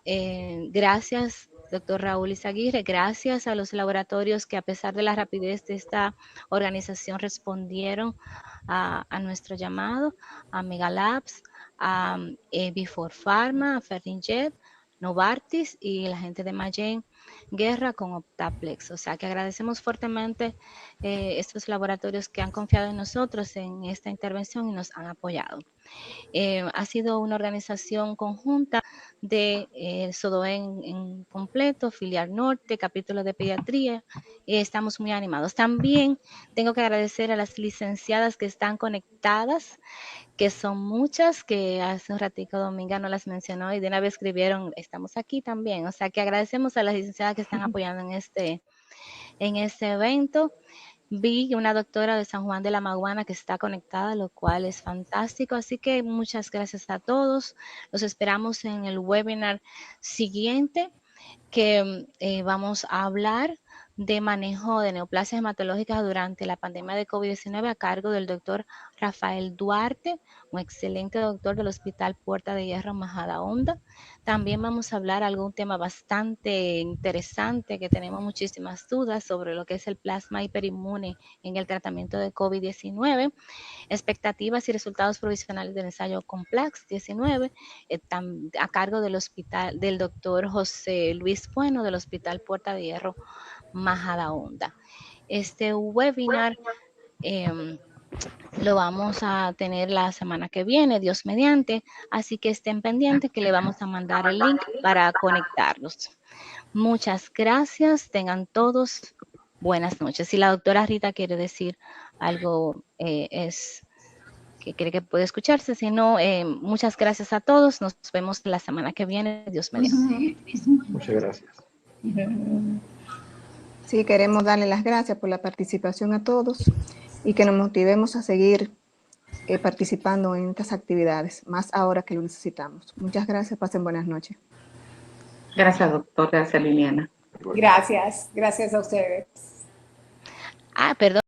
Gracias, doctor Raúl Izaguirre, gracias a los laboratorios que a pesar de la rapidez de esta organización respondieron a nuestro llamado, a Megalabs, a Before Pharma, a Ferrinjet, Novartis y la gente de Mayen Guerra con Optaplex. O sea que agradecemos fuertemente estos laboratorios que han confiado en nosotros en esta intervención y nos han apoyado. Ha sido una organización conjunta de SODOE en completo, Filial Norte, capítulo de pediatría. Estamos muy animados. También tengo que agradecer a las licenciadas que están conectadas, que son muchas, que hace un ratico Dominga no las mencionó y de una vez escribieron, estamos aquí también. O sea que agradecemos a las licenciadas que están apoyando en este evento. Vi una doctora de San Juan de la Maguana que está conectada, lo cual es fantástico. Así que muchas gracias a todos. Los esperamos en el webinar siguiente, que vamos a hablar de manejo de neoplasias hematológicas durante la pandemia de COVID-19 a cargo del doctor Rafael Duarte, un excelente doctor del Hospital Puerta de Hierro Majadahonda. También vamos a hablar algún tema bastante interesante que tenemos muchísimas dudas sobre lo que es el plasma hiperinmune en el tratamiento de COVID-19, expectativas y resultados provisionales del ensayo Complex 19, a cargo del doctor José Luis Bueno del Hospital Puerta de Hierro Majadahonda. Este webinar lo vamos a tener la semana que viene, Dios mediante, así que estén pendientes que le vamos a mandar el link para conectarlos. Muchas gracias, tengan todos buenas noches. Si la doctora Rita quiere decir algo, que cree que puede escucharse, si no, muchas gracias a todos, nos vemos la semana que viene, Dios mediante. Muchas gracias. Sí, queremos darle las gracias por la participación a todos y que nos motivemos a seguir participando en estas actividades, más ahora que lo necesitamos. Muchas gracias, pasen buenas noches. Gracias, doctor. Gracias, Liliana. Gracias a ustedes. Perdón.